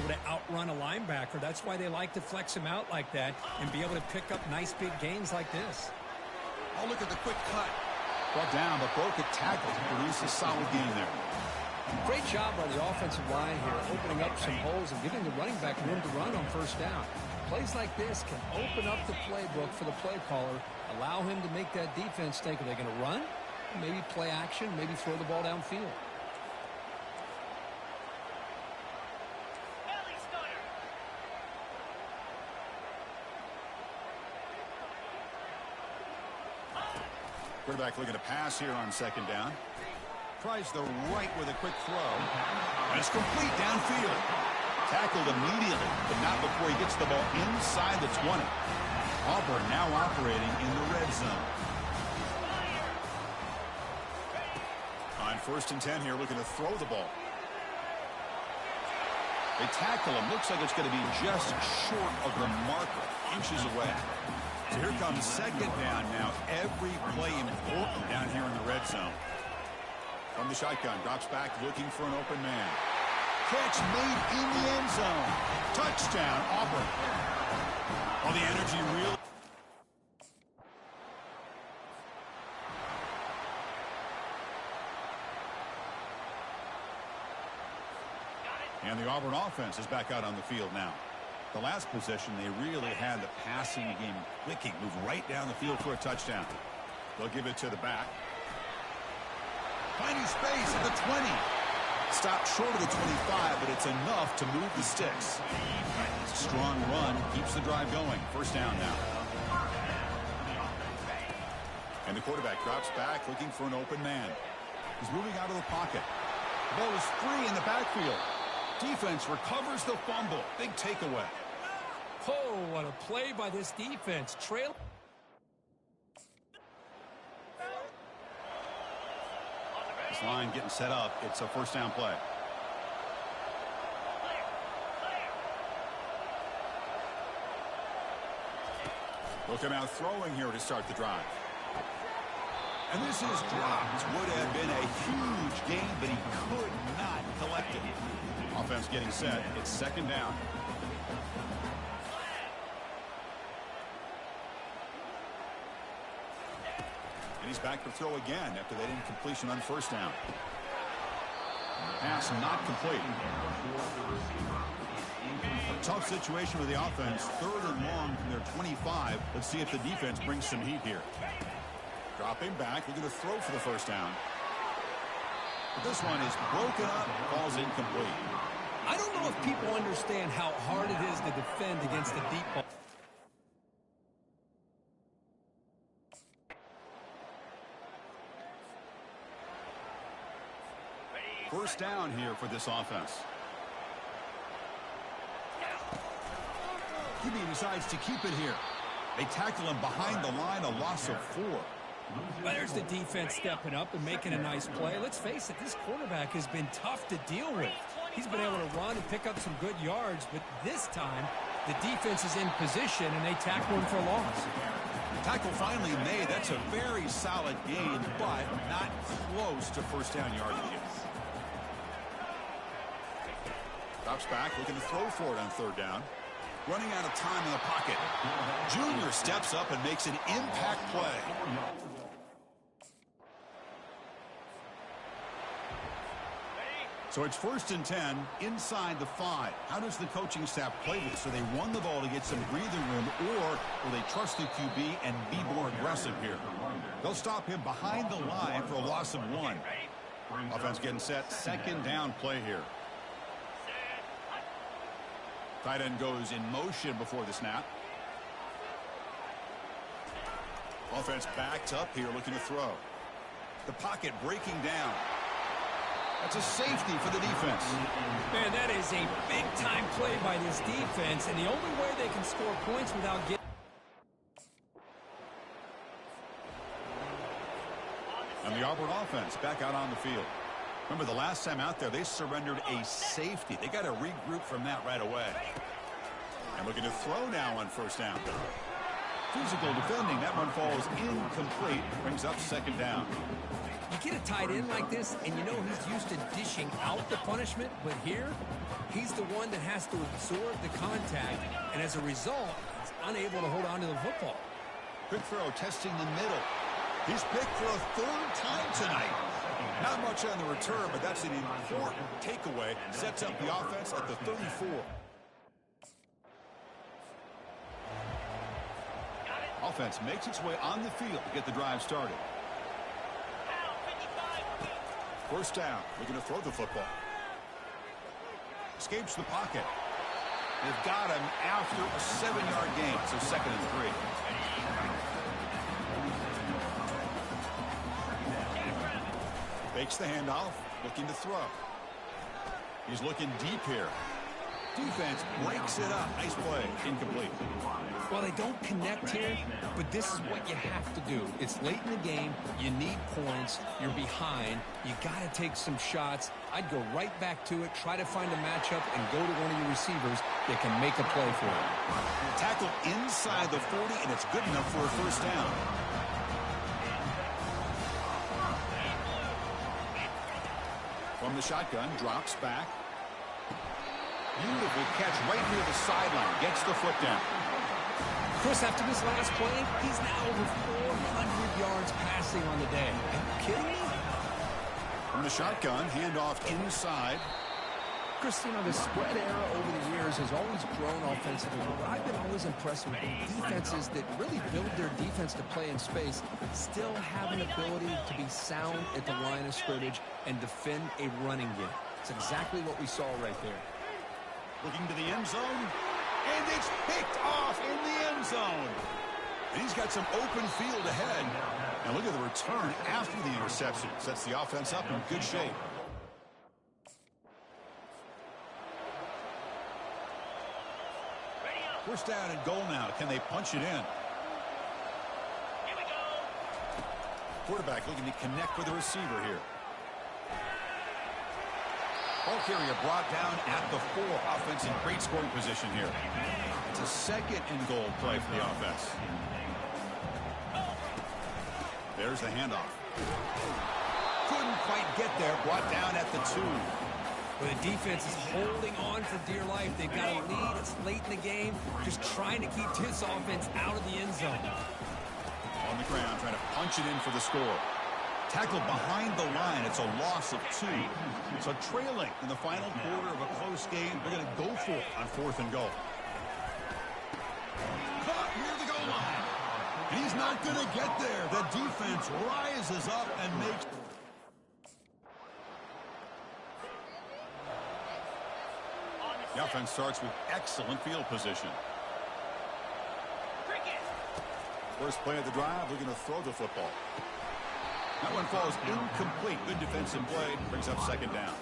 able to outrun a linebacker. That's why they like to flex him out like that and be able to pick up nice big gains like this. Oh, look at the quick cut. Brought down, but broke a tackle to produce a solid gain there. Great job by the offensive line here, opening up some holes and giving the running back room to run on first down. Plays like this can open up the playbook for the play caller, allow him to make that defense think, are they going to run? Maybe play action, maybe throw the ball downfield. Quarterback looking to pass here on second down. Tries the right with a quick throw. And it's complete downfield. Tackled immediately, but not before he gets the ball inside the 20. Auburn now operating in the red zone. On 1st and 10 here, looking to throw the ball. They tackle him. Looks like it's going to be just short of the marker, inches away. So here comes second down now. Every play important down here in the red zone. From the shotgun, drops back looking for an open man. Catch made in the end zone. Touchdown, Auburn. All the energy really. And the Auburn offense is back out on the field now. The last possession, they really had the passing game clicking. Move right down the field for a touchdown. They'll give it to the back. Finding space at the 20. Stopped short of the 25, but it's enough to move the sticks. It's a strong run. Keeps the drive going. First down now. And the quarterback drops back looking for an open man. He's moving out of the pocket. The ball is free in the backfield. Defense recovers the fumble. Big takeaway. Oh, what a play by this defense. Trail. This line getting set up. It's a first down play. They'll come out throwing here to start the drive. And this is dropped. Would have been a huge gain, but he could not collect it. Offense getting set. It's second down. And he's back to throw again after that incompletion on first down. Pass not complete. A tough situation with the offense. 3rd and long from their 25. Let's see if the defense brings some heat here. Dropping back. We're going to throw for the first down. But this one is broken up. Ball's incomplete. I don't know if people understand how hard it is to defend against the deep ball. First down here for this offense. QB decides to keep it here. They tackle him behind the line, a loss of 4. Well, there's the defense stepping up and making a nice play. Let's face it, this quarterback has been tough to deal with. He's been able to run and pick up some good yards, but this time the defense is in position and they tackle him for a loss. Tackle finally made. That's a very solid gain, but not close to first down yardage. Drops back, looking to throw for it on 3rd down. Running out of time in the pocket. Junior steps up and makes an impact play. So it's 1st and 10 inside the 5. How does the coaching staff play this? So they run the ball to get some breathing room, or will they trust the QB and be more aggressive here? They'll stop him behind the line for a loss of 1. Offense getting set. Second down play here. Tight end goes in motion before the snap. Offense backed up here looking to throw. The pocket breaking down. That's a safety for the defense. Man, that is a big-time play by this defense, and the only way they can score points without getting... And the Auburn offense back out on the field. Remember, the last time out there, they surrendered a safety. They got to regroup from that right away. And looking to throw now on first down. Physical defending. That one falls incomplete. Brings up second down. You get a tight end like this, and you know he's used to dishing out the punishment, but here, He's the one that has to absorb the contact, and as a result, he's unable to hold on to the football. Quick throw, testing the middle. He's picked for a third time tonight. Not much on the return, but that's an important takeaway. Sets up the offense at the 34. Offense makes its way on the field to get the drive started. First down, looking to throw the football. Escapes the pocket. They've got him after a 7-yard gain, so 2nd and 3. Fakes the handoff, looking to throw. He's looking deep here. Defense breaks it up. Nice play. Incomplete. Well, they don't connect here, but this is what you have to do. It's late in the game. You need points. You're behind. You got to take some shots. I'd go right back to it, try to find a matchup, and go to one of your receivers that can make a play for it. Tackle inside the 40, and it's good enough for a first down. From the shotgun, drops back. Beautiful catch right near the sideline. Gets the foot down. Chris, after this last play, he's now over 400 yards passing on the day. Are you kidding me? From the shotgun, handoff inside. Chris, you know, the spread era over the years has always grown offensively, but I've been always impressed with defenses that really build their defense to play in space, still have an ability to be sound at the line of scrimmage and defend a running game. It's exactly what we saw right there. Looking to the end zone, and it's picked off in the end zone. And he's got some open field ahead. And look at the return after the interception. Sets the offense up in good shape. First down and goal now. Can they punch it in? Here we go. Quarterback looking to connect with the receiver here. Ball carrier brought down at the 4. Offense in great scoring position here. It's a 2nd and goal play for the offense. There's the handoff. Couldn't quite get there. Brought down at the 2. Well, the defense is holding on for dear life. They've got a lead. It's late in the game. Just trying to keep this offense out of the end zone. On the ground, trying to punch it in for the score. Tackled behind the line. It's a loss of 2. So trailing in the final quarter of a close game, they're going to go for it on 4th and goal. Caught near the goal line. And he's not going to get there. The defense rises up and makes... The offense starts with excellent field position. First play of the drive, looking to throw the football. That one falls incomplete. Good defensive play. Brings up 2nd down.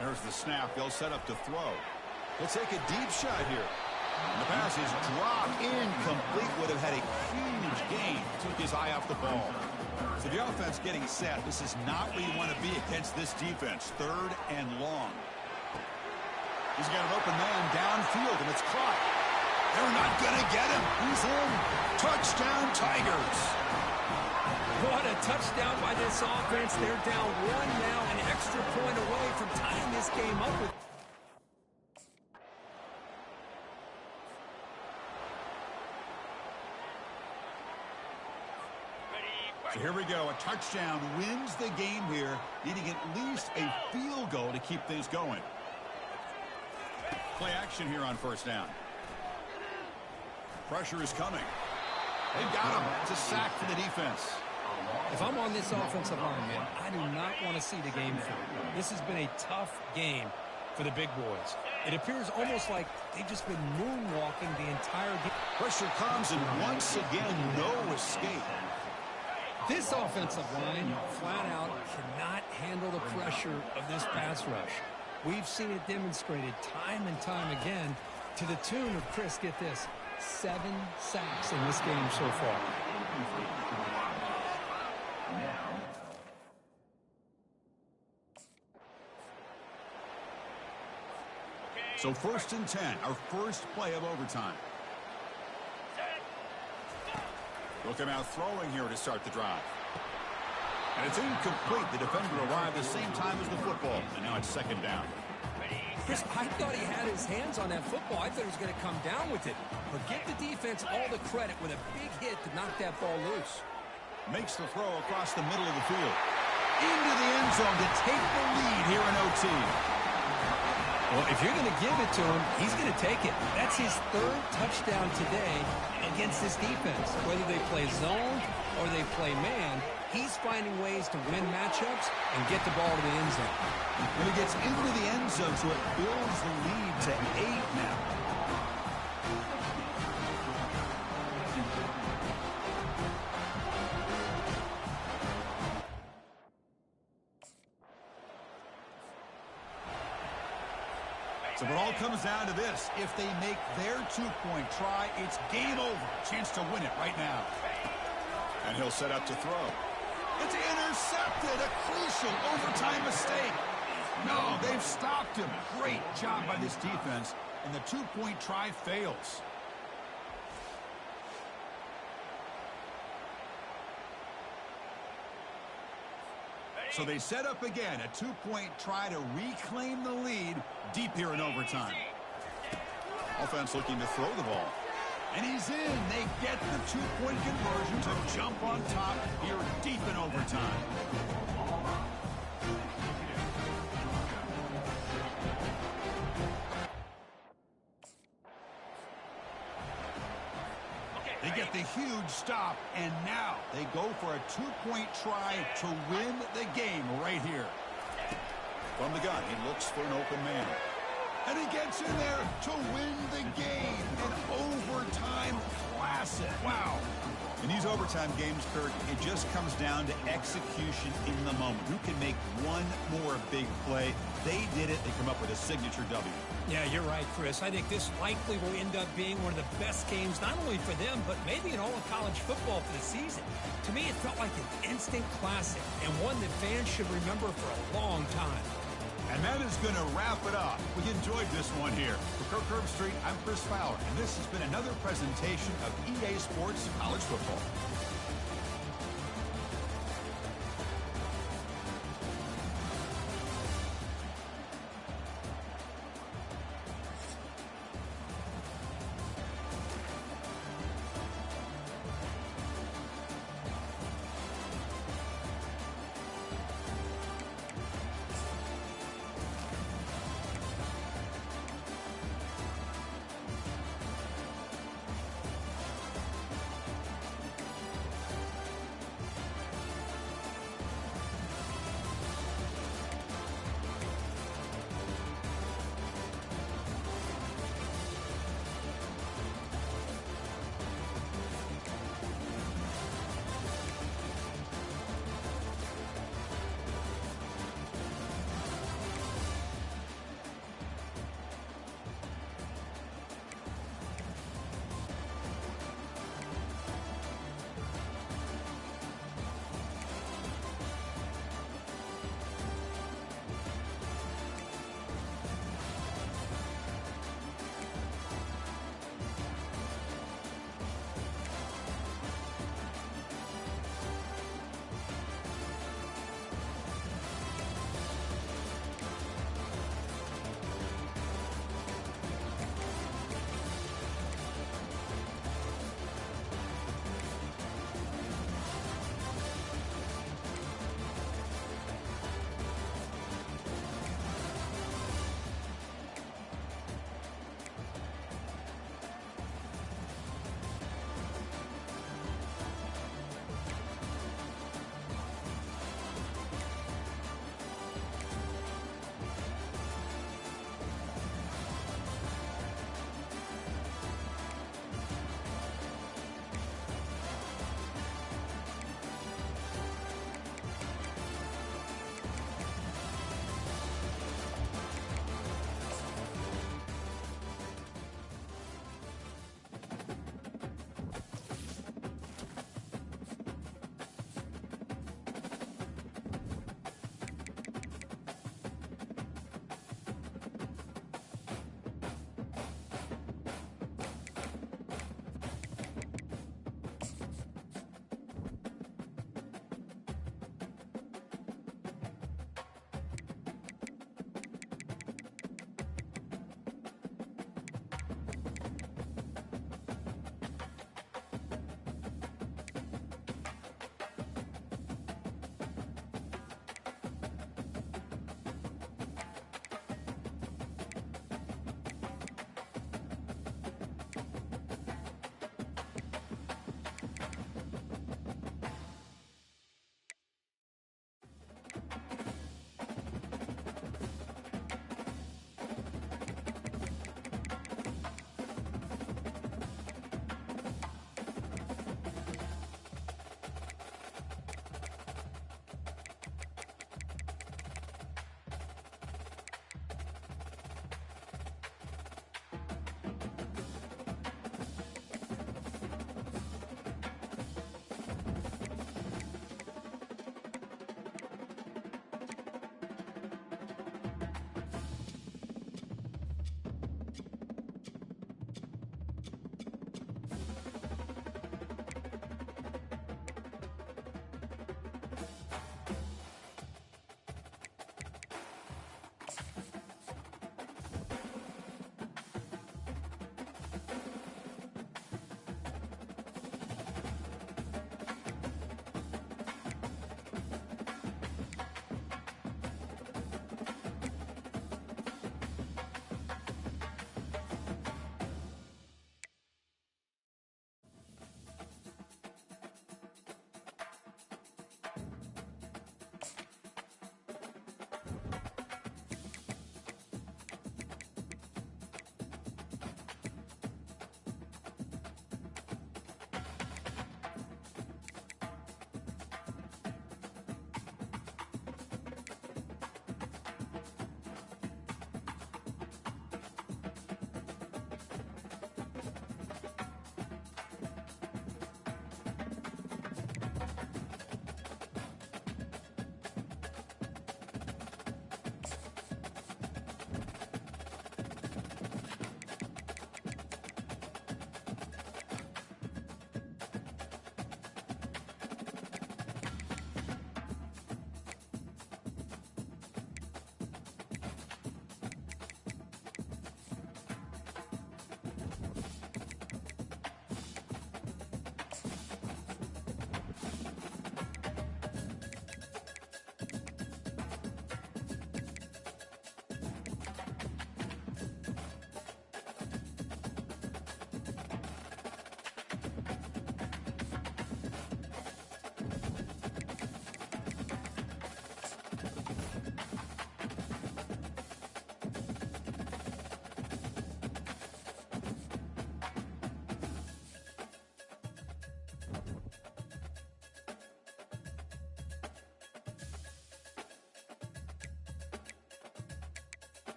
There's the snap. They'll set up to throw. He'll take a deep shot here. And the pass is dropped. Incomplete. Would have had a huge gain. Took his eye off the ball. So the offense getting set. This is not where you want to be against this defense. 3rd and long. He's got an open man downfield, and it's caught. They're not going to get him. He's in. Touchdown, Tigers. What a touchdown by this offense. They're down 1 now, an extra point away from tying this game up with. So here we go. A touchdown wins the game here, needing at least a field goal to keep things going. Play action here on first down. Pressure is coming. They've got him. It's a sack for the defense. If I'm on this offensive line, man, I do not want to see the game through. This has been a tough game for the big boys. It appears almost like they've just been moonwalking the entire game. Pressure comes, and once again, no escape. This offensive line, flat out, cannot handle the pressure of this pass rush. We've seen it demonstrated time and time again to the tune of, Chris, get this, 7 sacks in this game so far. So 1st and 10, our first play of overtime. He'll come out throwing here to start the drive. And it's incomplete. The defender arrived the same time as the football, and now it's second down. Chris, I thought he had his hands on that football. I thought he was going to come down with it. But give the defense all the credit with a big hit to knock that ball loose. Makes the throw across the middle of the field. Into the end zone to take the lead here in OT. Well, if you're going to give it to him, he's going to take it. That's his third touchdown today against this defense. Whether they play zone or they play man, he's finding ways to win matchups and get the ball to the end zone. When he gets into the end zone, so it builds the lead to 8 now. So it all comes down to this. If they make their 2-point try, it's game over. Chance to win it right now. And he'll set up to throw. It's intercepted. A crucial overtime mistake. No, they've stopped him. Great job by this defense. And the 2-point try fails. So they set up again, a 2-point try to reclaim the lead deep here in overtime. Offense looking to throw the ball. And he's in. They get the 2-point conversion to jump on top here deep in overtime. They get the huge stop, and now they go for a 2-point try to win the game right here. From the gun, he looks for an open man. And he gets in there to win the game. An overtime classic. Wow. In these overtime games, Kirk, it just comes down to execution in the moment. Who can make one more big play? They did it. They come up with a signature W. Yeah, you're right, Chris. I think this likely will end up being one of the best games, not only for them, but maybe in all of college football for the season. To me, it felt like an instant classic and one that fans should remember for a long time. And that is going to wrap it up. We enjoyed this one here. For Kirk Herbstreit, I'm Chris Fowler, and this has been another presentation of EA Sports College Football.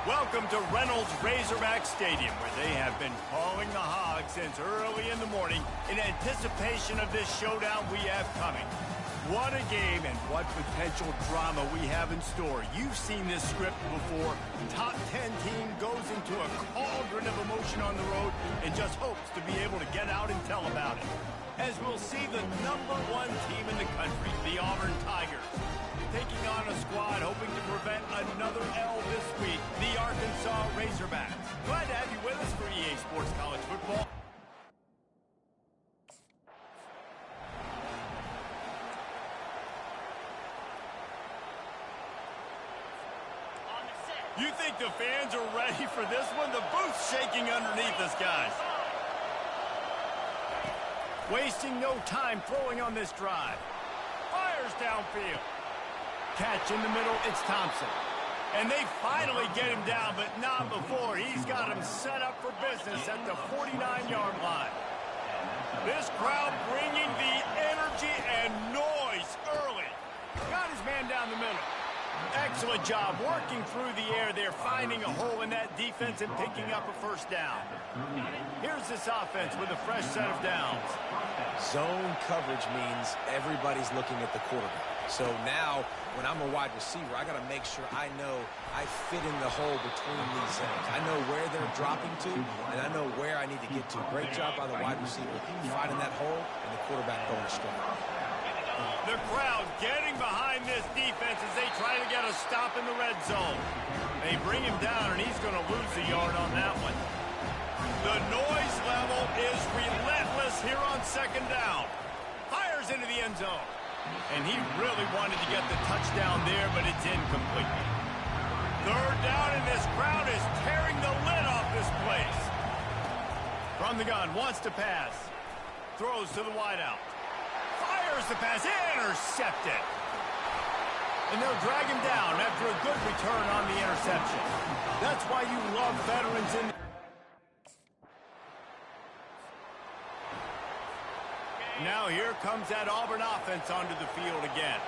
Welcome to Reynolds Razorback Stadium, where they have been calling the Hogs since early in the morning in anticipation of this showdown we have coming. What a game and what potential drama we have in store. You've seen this script before. Top 10 team goes into a cauldron of emotion on the road and just hopes to be able to get out and tell about it. As we'll see the #1 team in the country, the Auburn Tigers, taking on a squad hoping to prevent another L this week, the Arkansas Razorbacks. Glad to have you with us for EA Sports College Football. You think the fans are ready for this one? The booth's shaking underneath us, guys. Wasting no time throwing on this drive. Fires downfield. Catch in the middle, it's Thompson. And they finally get him down, but not before. He's got him set up for business at the 49-yard line. This crowd bringing the energy and noise early. Got his man down the middle. Excellent job working through the air there, finding a hole in that defense and picking up a first down. Here's this offense with a fresh set of downs. Zone coverage means everybody's looking at the quarterback. So now, when I'm a wide receiver, I got to make sure I know I fit in the hole between these zones. I know where they're dropping to, and I know where I need to get to. Great job by the wide receiver finding that hole, and the quarterback going straight. The crowd getting behind this defense as they try to get a stop in the red zone. They bring him down, and he's going to lose a yard on that one. The noise level is relentless here on second down. Fires into the end zone. And he really wanted to get the touchdown there, but it's incomplete. Third down, and this crowd is tearing the lid off this place. From the gun, wants to pass. Throws to the wideout. Fires the pass, intercepted. And they'll drag him down after a good return on the interception. That's why you love veterans in. Now here comes that Auburn offense onto the field again.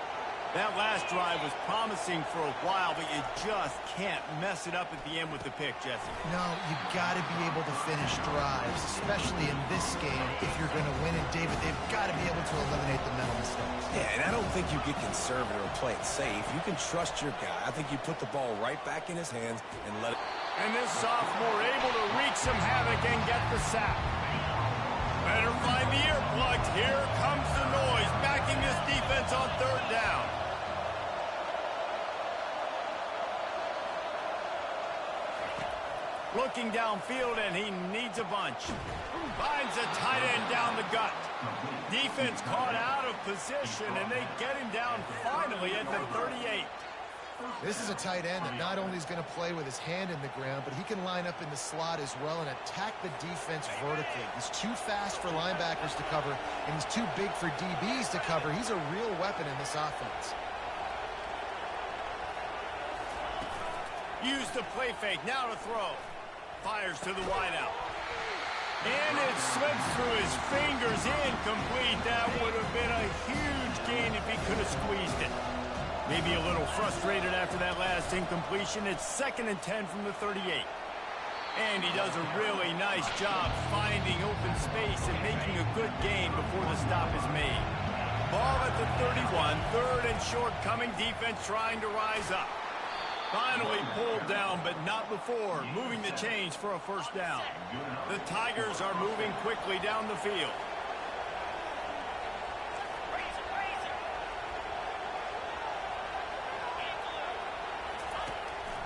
That last drive was promising for a while, but you just can't mess it up at the end with the pick, Jesse. No, you've got to be able to finish drives, especially in this game. If you're going to win it, David, they've got to be able to eliminate the mental mistakes. Yeah, and I don't think you get conservative or play it safe. You can trust your guy. I think you put the ball right back in his hands and let it. And this sophomore able to wreak some havoc and get the sack. Better find the earplugs. Here comes the noise, backing this defense on third down. Looking downfield, and he needs a bunch. Finds a tight end down the gut. Defense caught out of position, and they get him down finally at the 38. This is a tight end that not only is going to play with his hand in the ground, but he can line up in the slot as well and attack the defense vertically. He's too fast for linebackers to cover, and he's too big for DBs to cover. He's a real weapon in this offense. Use the play fake, now to throw. Fires to the wideout. And it slips through his fingers, incomplete. That would have been a huge gain if he could have squeezed it. Maybe a little frustrated after that last incompletion. It's 2nd and 10 from the 38. And he does a really nice job finding open space and making a good gain before the stop is made. Ball at the 31, 3rd and short coming, defense trying to rise up. Finally pulled down, but not before, moving the chains for a first down. The Tigers are moving quickly down the field.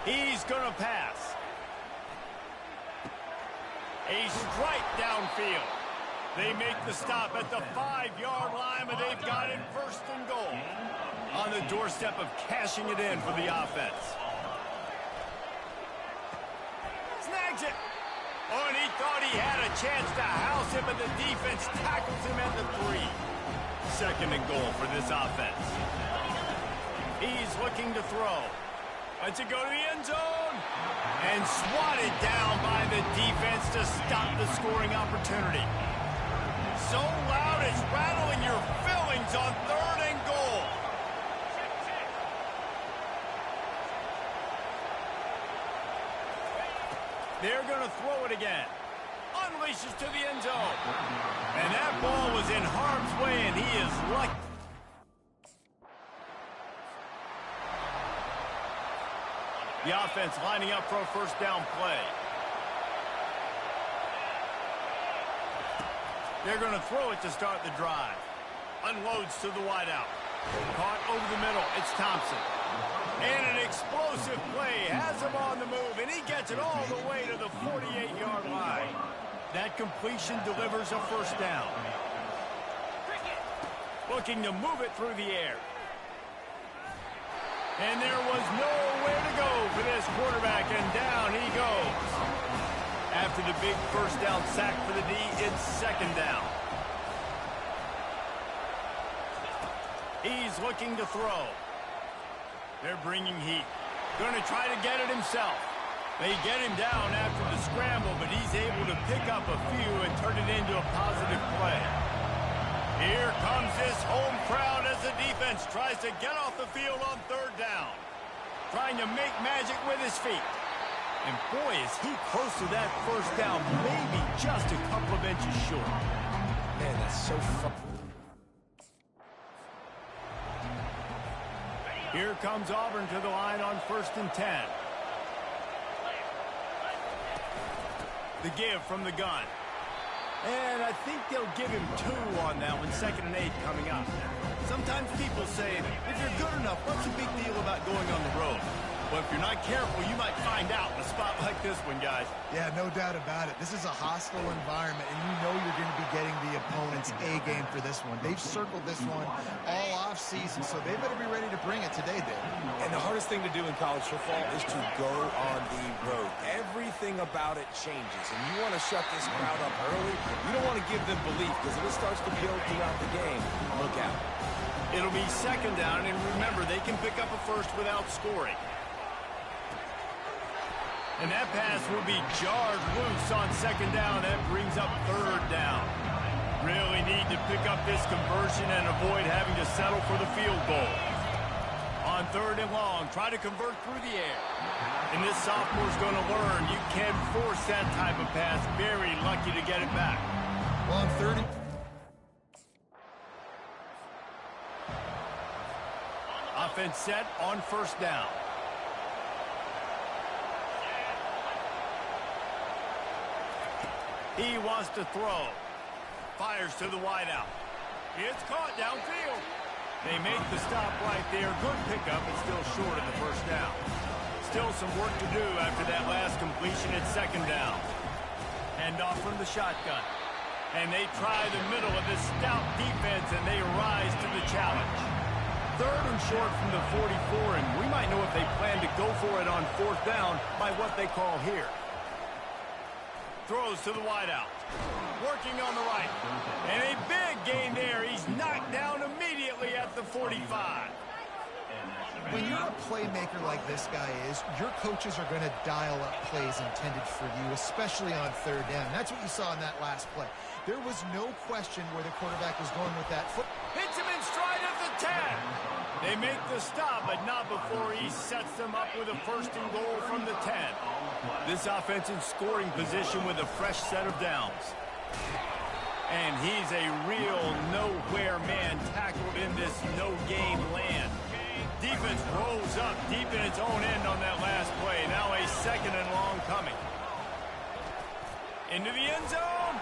He's going to pass. A strike downfield. They make the stop at the 5-yard line, but they've got it 1st and goal. On the doorstep of cashing it in for the offense. Snags it. Oh, and he thought he had a chance to house him, but the defense tackles him at the 3. 2nd and goal for this offense. He's looking to throw. Lets it go to the end zone. And swatted down by the defense to stop the scoring opportunity. So loud it's rattling your fillings on 3rd and goal. They're going to throw it again. Unleashes to the end zone. And that ball was in harm's way, and he is lucky. The offense lining up for a first down play. They're going to throw it to start the drive. Unloads to the wideout. Caught over the middle. It's Thompson. And an explosive play. Has him on the move, and he gets it all the way to the 48-yard line. That completion delivers a first down. Looking to move it through the air. And there was nowhere to go for this quarterback, and down he goes. After the big first down sack for the D, it's second down. He's looking to throw. They're bringing heat. Going to try to get it himself. They get him down after the scramble, but he's able to pick up a few and turn it into a positive play. Here comes this home crowd as the defense tries to get off the field on third down. Trying to make magic with his feet. And boy, is he close to that first down, maybe just a couple of inches short. Man, that's so fun. Here comes Auburn to the line on 1st and 10. The give from the gun. And I think they'll give him 2 on that one, 2nd and 8 coming up. Sometimes people say, if you're good enough, what's the big deal about going on the road? Well, if you're not careful, you might find out in a spot like this one, guys. Yeah, no doubt about it. This is a hostile environment, and you know you're going to be getting the opponent's A game for this one. They've circled this one all off-season, so they better be ready to bring it today, Dave. And the hardest thing to do in college football is to go on the road. Everything about it changes, and you want to shut this crowd up early. You don't want to give them belief, because if it starts to build throughout the game, look out. It'll be second down, and remember, they can pick up a first without scoring. And that pass will be jarred loose on second down. That brings up third down. Really need to pick up this conversion and avoid having to settle for the field goal. On third and long, try to convert through the air. And this sophomore's going to learn you can force that type of pass. Very lucky to get it back. Well, on third and... Offense set on first down. He wants to throw. Fires to the wideout. It's caught downfield. They make the stop right there. Good pickup, but still short of the first down. Still some work to do after that last completion at second down. Hand off from the shotgun. And they try the middle of this stout defense, and they rise to the challenge. Third and short from the 44, and we might know if they plan to go for it on fourth down by what they call here. Throws to the wideout. Working on the right. And a big gain there. He's knocked down immediately at the 45. When you're a playmaker like this guy is, your coaches are going to dial up plays intended for you, especially on third down. That's what you saw in that last play. There was no question where the quarterback was going with that foot. Hits him in stride at the 10. They make the stop, but not before he sets them up with a first and goal from the 10. This offense in scoring position with a fresh set of downs. And he's a real nowhere man tackled in this no-game land. Defense rolls up deep in its own end on that last play. Now a second and long coming. Into the end zone.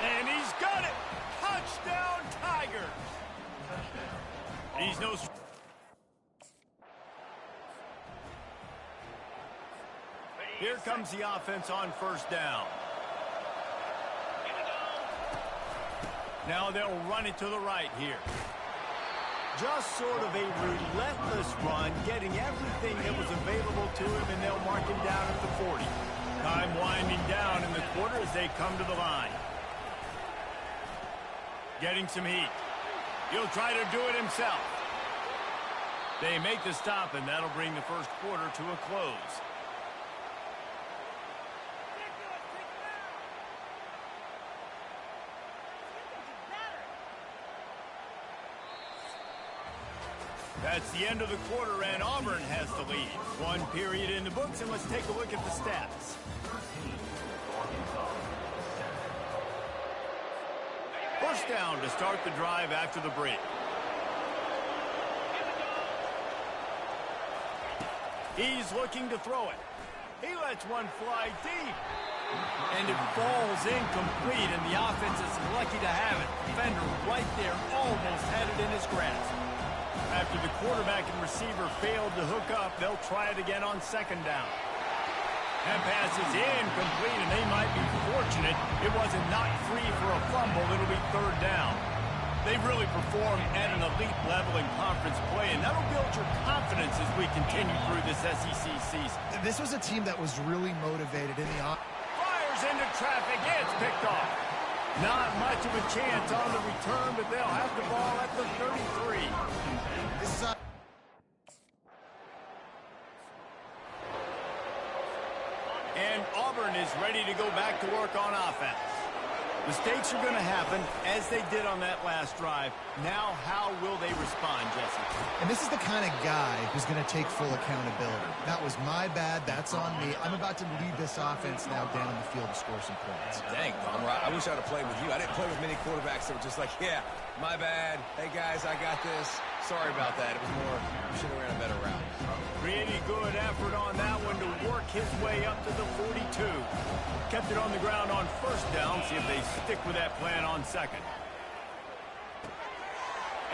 And he's got it. Touchdown, Tigers. He's no... Here comes the offense on first down. Now they'll run it to the right here. Just sort of a relentless run, getting everything that was available to him, and they'll mark him down at the 40. Time winding down in the quarter as they come to the line. Getting some heat. He'll try to do it himself. They make the stop, and that'll bring the first quarter to a close. That's the end of the quarter, and Auburn has the lead. One period in the books, and let's take a look at the stats. First down to start the drive after the break. He's looking to throw it. He lets one fly deep. And it falls incomplete, and the offense is lucky to have it. Defender right there almost had it in his grasp. After the quarterback and receiver failed to hook up, they'll try it again on second down. That pass is incomplete, and they might be fortunate it wasn't knocked free for a fumble. It'll be third down. They've really performed at an elite level in conference play, and that'll build your confidence as we continue through this SEC season. This was a team that was really motivated in the Fires into traffic. It's picked off. Not much of a chance on the return, but they'll have the ball at the 33. This is And Auburn is ready to go back to work on offense. Mistakes are going to happen, as they did on that last drive. Now, how will they respond, Jesse? And this is the kind of guy who's going to take full accountability. That was my bad. That's on me. I'm about to lead this offense now down the field to score some points. Dang, Tom, I wish I'd have played with you. I didn't play with many quarterbacks that were just like, yeah, my bad. Hey, guys, I got this. Sorry about that. It was more, should have ran a better route. Pretty good effort on that one to work his way up to the 42. Kept it on the ground on first down. See if they stick with that plan on second.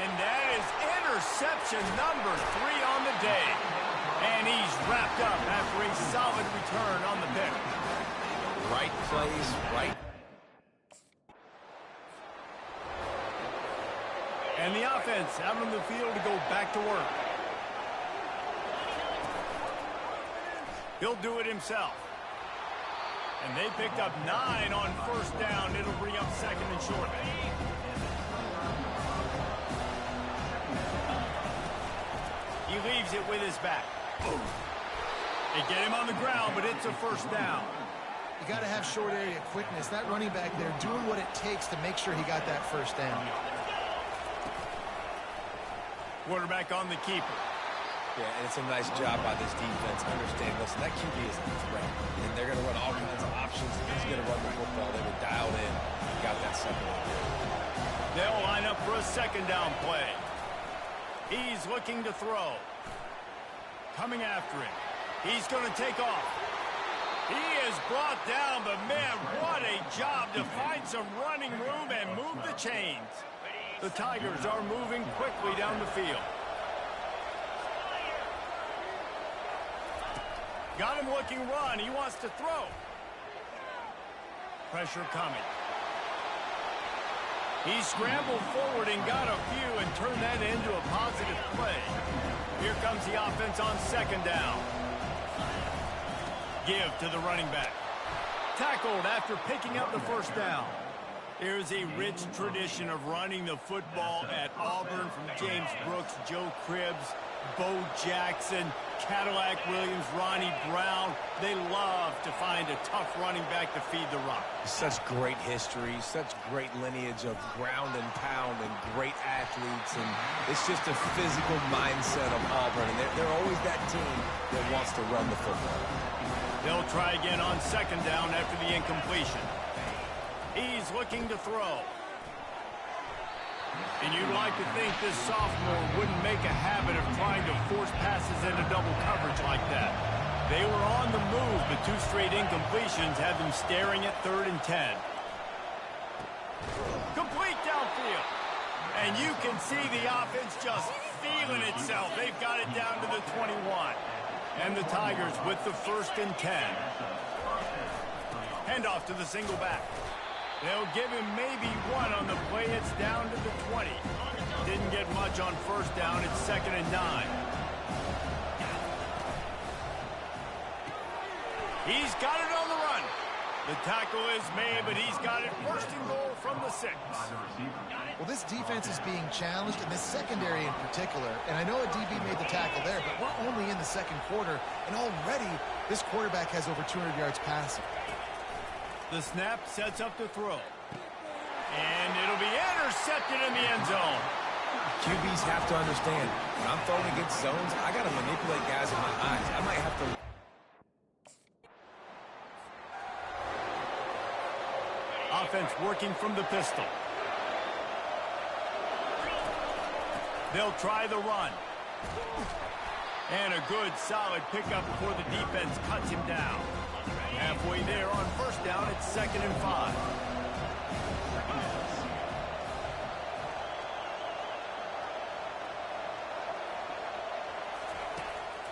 And that is interception number 3 on the day. And he's wrapped up after a solid return on the pick. Right plays, right. And the offense out on the field to go back to work. He'll do it himself. And they picked up 9 on first down. It'll bring up second and short. He leaves it with his back. They get him on the ground, but it's a first down. You got to have short area quickness. That running back there doing what it takes to make sure he got that first down. Quarterback on the keeper. Yeah, and it's a nice job by this defense. Understand, listen, that QB is a threat. And they're going to run all kinds of options. He's going to run the football. They were dialed in. Got that second one. They'll line up for a second down play. He's looking to throw. Coming after him. He's going to take off. He is brought down, but man, what a job to find some running room and move the chains. The Tigers are moving quickly down the field. Got him looking run. He wants to throw. Pressure coming. He scrambled forward and got a few and turned that into a positive play. Here comes the offense on second down. Give to the running back. Tackled after picking up the first down. There's a rich tradition of running the football at Auburn from James Brooks, Joe Cribbs, Bo Jackson, Cadillac Williams, Ronnie Brown. They love to find a tough running back to feed the rock. Such great history, such great lineage of ground and pound and great athletes. And it's just a physical mindset of Auburn. And they're always that team that wants to run the football. They'll try again on second down after the incompletion. He's looking to throw. And you'd like to think this sophomore wouldn't make a habit of trying to force passes into double coverage like that. They were on the move, but 2 straight incompletions had them staring at 3rd and 10. Complete downfield. And you can see the offense just feeling itself. They've got it down to the 21. And the Tigers with the 1st and 10. Handoff to the single back. They'll give him maybe 1 on the play. It's down to the 20. Didn't get much on first down. It's 2nd and 9. He's got it on the run. The tackle is made, but he's got it first and goal from the 6. Well, this defense is being challenged, and this secondary in particular. And I know a DB made the tackle there, but we're only in the second quarter, and already this quarterback has over 200 yards passing. The snap sets up to throw. And it'll be intercepted in the end zone. QBs have to understand, when I'm throwing against zones, I got to manipulate guys in my eyes. I might have to... Offense working from the pistol. They'll try the run. And a good, solid pickup before the defense cuts him down. Halfway there on first down, it's 2nd and 5.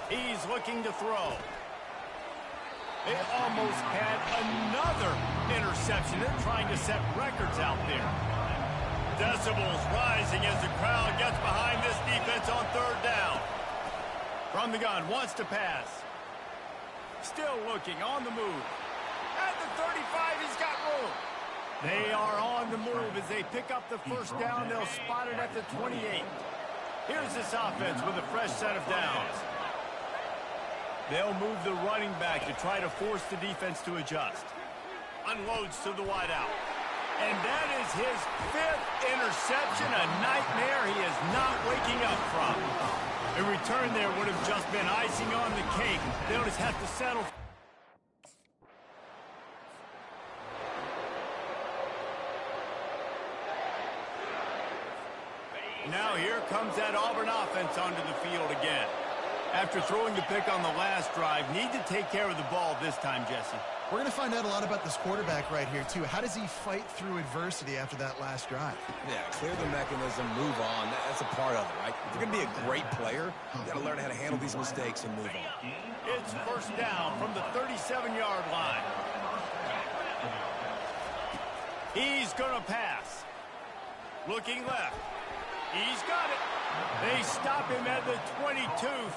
He's looking to throw. They almost had another interception. They're trying to set records out there. Decibels rising as the crowd gets behind this defense on 3rd down. From the gun, wants to pass. Still looking, on the move. At the 35, he's got room. They are on the move as they pick up the first down. They'll spot it at the 28. Here's this offense with a fresh set of downs. They'll move the running back to try to force the defense to adjust. Unloads to the wideout. And that is his 5th interception, a nightmare he is not waking up from. A return there would have just been icing on the cake. They'll just have to settle. Now here comes that Auburn offense onto the field again. After throwing the pick on the last drive, need to take care of the ball this time, Jesse. We're going to find out a lot about this quarterback right here, too. How does he fight through adversity after that last drive? Yeah, clear the mechanism, move on. That's a part of it, right? If you're going to be a great player, you got to learn how to handle these mistakes and move on. It's first down from the 37-yard line. He's going to pass. Looking left. He's got it. They stop him at the 22,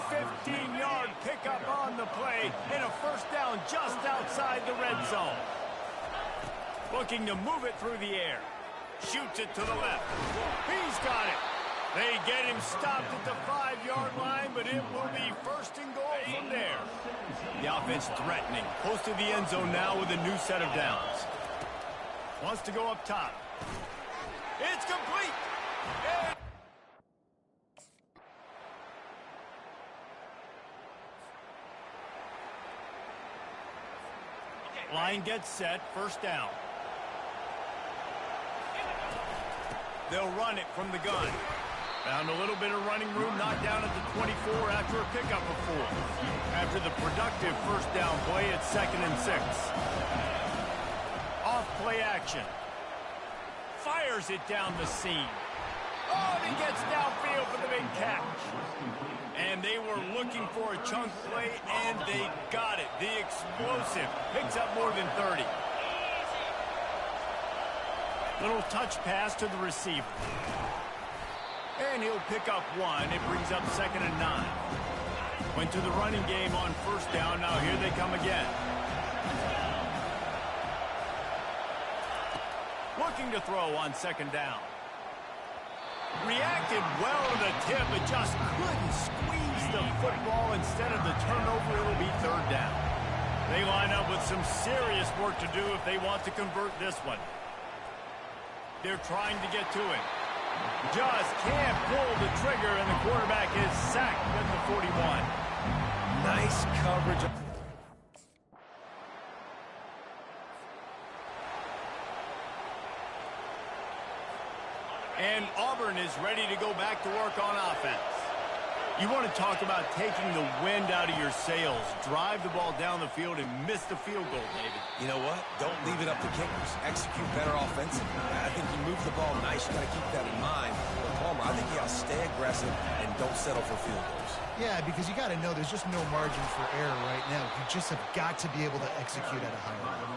15-yard pickup on the play, and a first down just outside the red zone. Looking to move it through the air. Shoots it to the left. He's got it. They get him stopped at the 5-yard line, but it will be 1st and goal from there. The offense threatening. Close to the end zone now with a new set of downs. Wants to go up top. It's complete. Line gets set, first down. They'll run it from the gun. Found a little bit of running room, knocked down at the 24 after a pickup of 4. After the productive first down play, it's 2nd and 6. Off play action. Fires it down the seam. Oh, and he gets downfield for the big catch. And they were looking for a chunk play, and they got it. The explosive picks up more than 30. Little touch pass to the receiver. And he'll pick up 1. It brings up 2nd and 9. Went to the running game on first down. Now here they come again. Looking to throw on 2nd down. Reacted well to the tip, but just couldn't squeeze the football. Instead of the turnover, it'll be 3rd down. They line up with some serious work to do if they want to convert this one. They're trying to get to it. Just can't pull the trigger, and the quarterback is sacked at the 41. Nice coverage. And Auburn is ready to go back to work on offense. You want to talk about taking the wind out of your sails. Drive the ball down the field and miss the field goal, David. You know what? Don't leave it up to kickers. Execute better offensively. I think you move the ball nice. You got to keep that in mind. But Palmer, I think you got to stay aggressive and don't settle for field goals. Yeah, because you got to know there's just no margin for error right now. You just have got to be able to execute at a high level.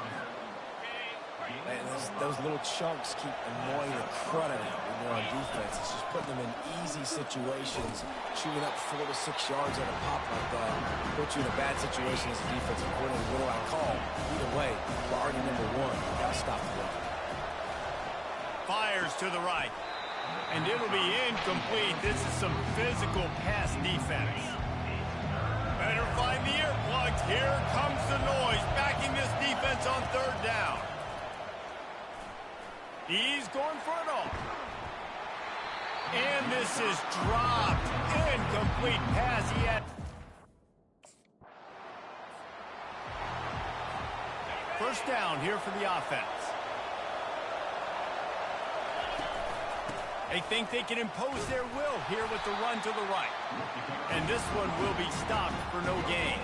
Man, those little chunks keep annoying the crud out of you when you're on defense. It's just putting them in easy situations. Shooting up 4 to 6 yards at a pop like that puts you in a bad situation as a defensive coordinator. What do I call? Either way, priority number 1, you got to stop the run. Fires to the right. And it'll be incomplete. This is some physical pass defense. Better find the earplugs. Here comes the noise, backing this defense on 3rd down. He's going for it all. And this is dropped. Incomplete pass. He had... First down here for the offense. They think they can impose their will here with the run to the right. And this one will be stopped for no gain.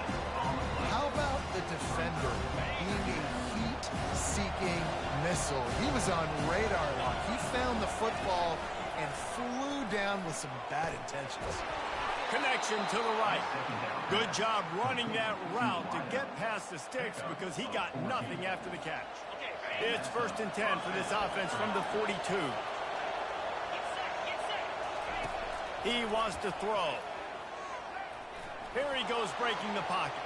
How about the defender being a heat-seeking missile? He was on radar lock. He found the football and flew down with some bad intentions. Connection to the right. Good job running that route to get past the sticks because he got nothing after the catch. It's 1st and 10 for this offense from the 42. He wants to throw. Here he goes breaking the pocket.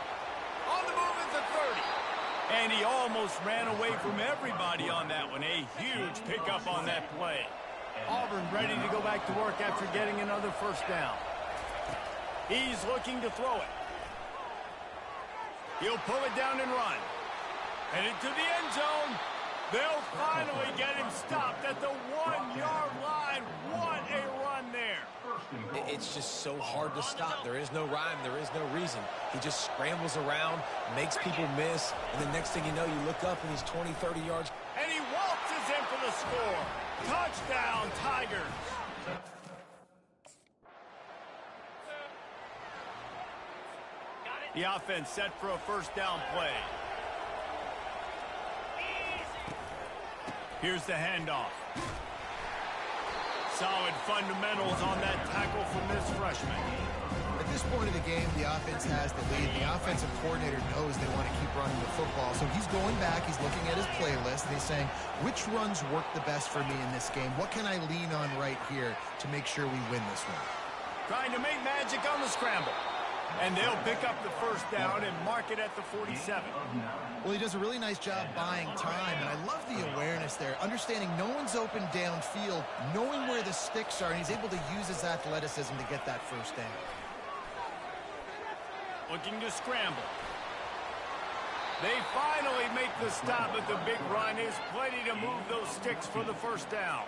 On the move at the 30. And he almost ran away from everybody on that one. A huge pickup on that play. Auburn ready to go back to work after getting another first down. He's looking to throw it. He'll pull it down and run. Headed to the end zone. They'll finally get him stopped at the 1-yard line. What a run there. It's just so hard to stop. There is no rhyme. There is no reason. He just scrambles around, makes people miss, and the next thing you know, you look up and he's 20, 30 yards. And he waltzes in for the score. Touchdown, Tigers. The offense set for a first down play. Here's the handoff. Solid fundamentals on that tackle from this freshman. At this point of the game, the offense has the lead. The offensive coordinator knows they want to keep running the football. So he's going back, he's looking at his playlist, and he's saying, which runs work the best for me in this game? What can I lean on right here to make sure we win this one? Trying to make magic on the scramble. And they'll pick up the first down and mark it at the 47. Well, he does a really nice job buying time, and I love the awareness there, understanding no one's open downfield, knowing where the sticks are, and he's able to use his athleticism to get that first down. Looking to scramble. They finally make the stop, but the big run is plenty to move those sticks for the first down.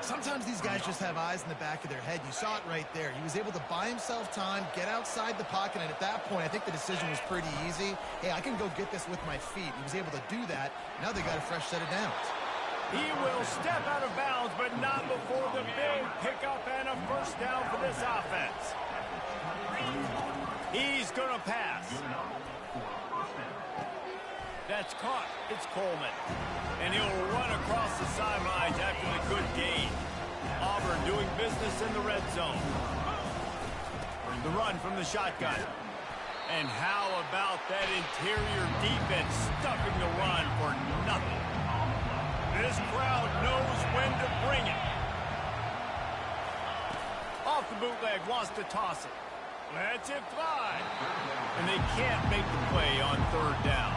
Sometimes these guys just have eyes in the back of their head. You saw it right there. He was able to buy himself time, get outside the pocket, and at that point, I think the decision was pretty easy. Hey, I can go get this with my feet. He was able to do that. Now they got a fresh set of downs. He will step out of bounds, but not before the big pickup and a first down for this offense. He's going to pass. That's caught. It's Coleman. And he'll run across the sidelines after the good gain. Auburn doing business in the red zone. The run from the shotgun. And how about that interior defense stuffing the run for nothing? This crowd knows when to bring it. Off the bootleg, wants to toss it. Lets it fly. And they can't make the play on third down.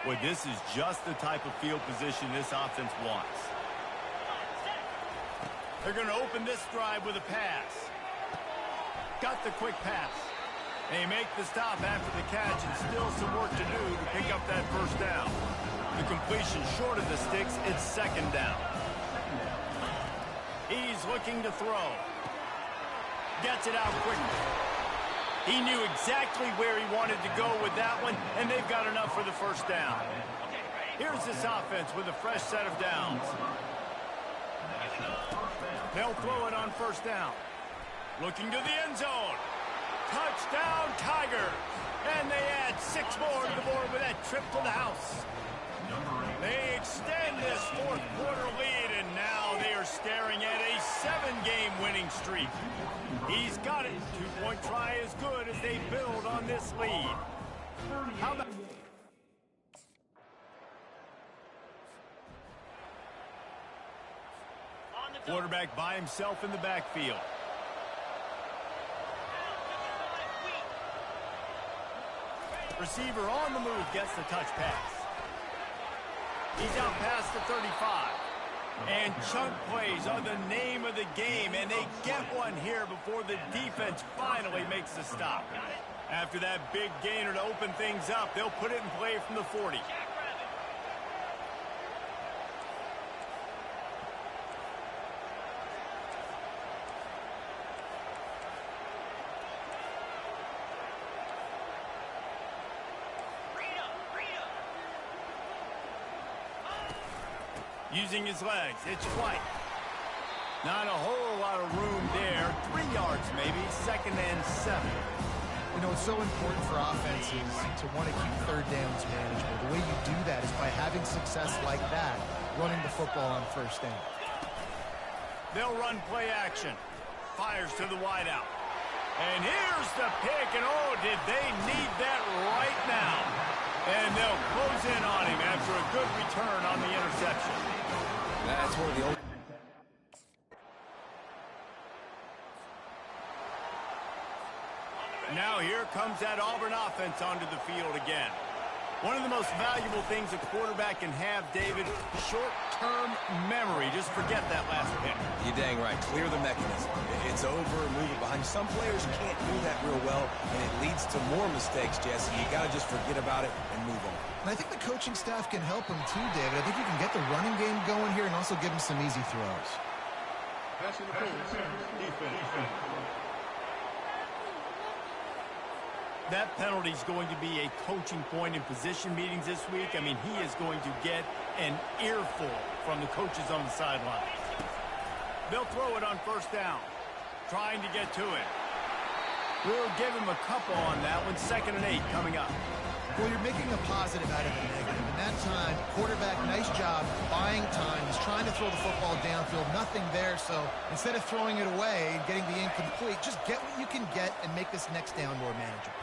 Well, this is just the type of field position this offense wants. They're going to open this drive with a pass. Got the quick pass. They make the stop after the catch, and still some work to do to pick up that first down. The completion short of the sticks, it's second down. He's looking to throw. Gets it out quickly. He knew exactly where he wanted to go with that one, and they've got enough for the first down. Here's this offense with a fresh set of downs. They'll throw it on first down. Looking to the end zone. Touchdown, Tigers. And they add 6 more to the board with that trip to the house. They extend this fourth quarter lead, and now they are staring at a 7-game winning streak. He's got it. 2-point try is good as they build on this lead. How about... Quarterback by himself in the backfield. Receiver on the move gets the touch pass. He's out past the 35. And chunk plays are the name of the game, and they get one here before the defense finally makes the stop. After that big gainer to open things up, they'll put it in play from the 40. Using his legs. It's White. Not a whole lot of room there. 3 yards maybe. 2nd and 7. You know, it's so important for offenses to want to keep third downs manageable. The way you do that is by having success like that, running the football on first down. They'll run play action. Fires to the wideout. And here's the pick, and oh, did they need that right now. And they'll close in on him after a good return on the interception. That's one of the only... Now here comes that Auburn offense onto the field again. One of the most valuable things a quarterback can have, David, short-term memory. Just forget that last pick. You're dang right. Clear the mechanism. It's over, move it behind. Some players can't do that real well, and it leads to more mistakes, Jesse. You got to just forget about it and move on. And I think the coaching staff can help him too, David. I think you can get the running game going here and also give him some easy throws. Passing the defense. That penalty is going to be a coaching point in position meetings this week. I mean, he is going to get an earful from the coaches on the sideline. They'll throw it on first down, trying to get to it. We'll give him a couple on that one. 2nd and 8 coming up. Well, you're making a positive out of the negative. And that time, quarterback, nice job buying time. He's trying to throw the football downfield. Nothing there, so instead of throwing it away and getting the incomplete, just get what you can get and make this next down more manageable.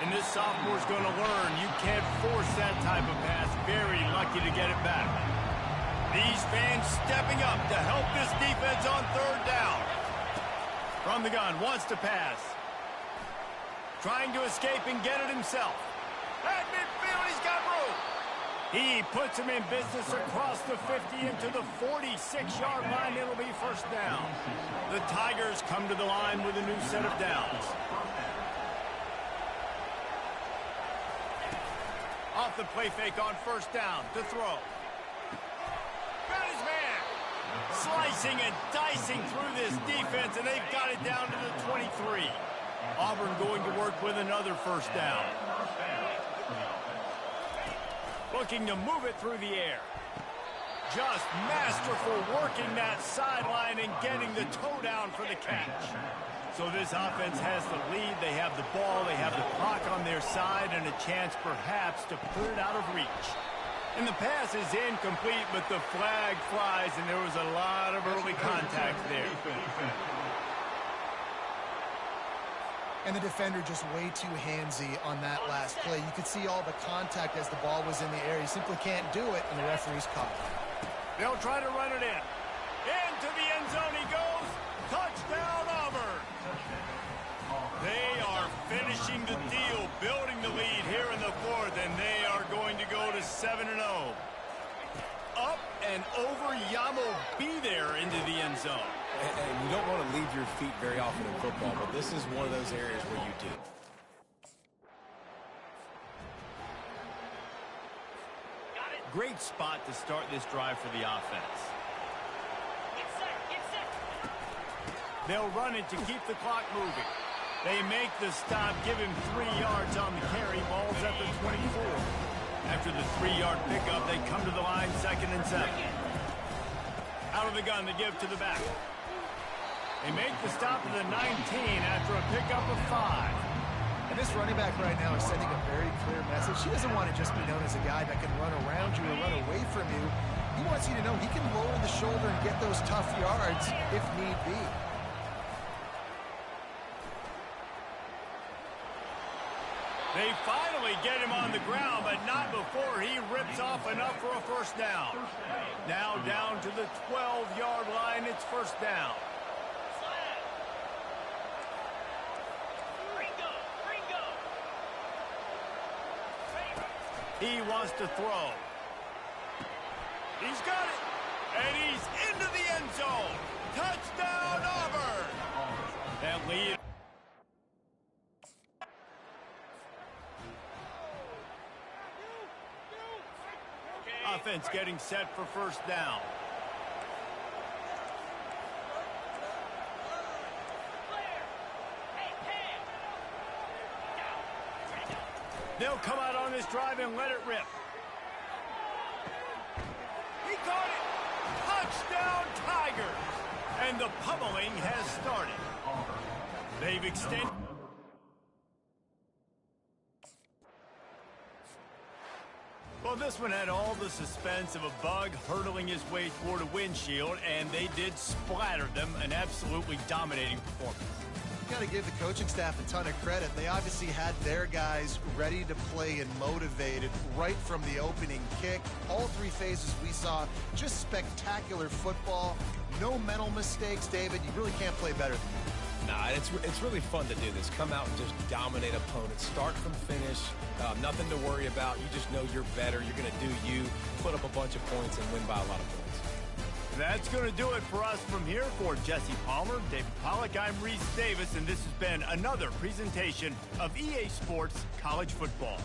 And this sophomore's going to learn you can't force that type of pass. Very lucky to get it back. These fans stepping up to help this defense on 3rd down. From the gun, wants to pass. Trying to escape and get it himself. At midfield, he's got room. He puts him in business across the 50 into the 46-yard line. It'll be first down. The Tigers come to the line with a new set of downs. Off the play fake on first down to throw. Got his man. Slicing and dicing through this defense, and they've got it down to the 23. Auburn going to work with another first down. Looking to move it through the air. Just masterful working that sideline and getting the toe down for the catch. So this offense has the lead. They have the ball. They have the clock on their side and a chance perhaps to put it out of reach. And the pass is incomplete, but the flag flies, and there was a lot of early contact there. And the defender just way too handsy on that last play. You could see all the contact as the ball was in the air. He simply can't do it, and the referee's caught. They'll try to run it in. Into the end zone he goes. Touchdown, Auburn. They are finishing the deal, building the lead here in the 4th, and they are going to go to 7-0. Up and over Yamo be there into the end zone. And you don't want to leave your feet very often in football, but this is one of those areas where you do. Great spot to start this drive for the offense. Get set. They'll run it to keep the clock moving. They make the stop, give him 3 yards on the carry. Ball's at the 24. After the 3-yard pickup, they come to the line, 2nd and 7. Out of the gun to give to the back. They make the stop at the 19 after a pickup of 5. And this running back right now is sending a very clear message. He doesn't want to just be known as a guy that can run around you or run away from you. He wants you to know he can lower the shoulder and get those tough yards if need be. They finally get him on the ground, but not before he rips off enough for a first down. Now down to the 12-yard line, it's first down. He wants to throw. He's got it. And he's into the end zone. Touchdown, Auburn. That lead. Offense getting set for first down. They'll come out on this drive and let it rip. He caught it. Tigers. And the pummeling has started. They've extended. Well, this one had all the suspense of a bug hurtling his way toward a windshield, and they did splatter them. An absolutely dominating performance. Got to give the coaching staff a ton of credit. They obviously had their guys ready to play and motivated right from the opening kick. All three phases we saw, just spectacular football. No mental mistakes, David. You really can't play better than that. Nah, it's really fun to do this. Come out and just dominate opponents. Start from finish. Nothing to worry about. You just know you're better. You're going to do you, put up a bunch of points, and win by a lot of points. That's going to do it for us from here. For Jesse Palmer, David Pollack, I'm Reese Davis, and this has been another presentation of EA Sports College Football.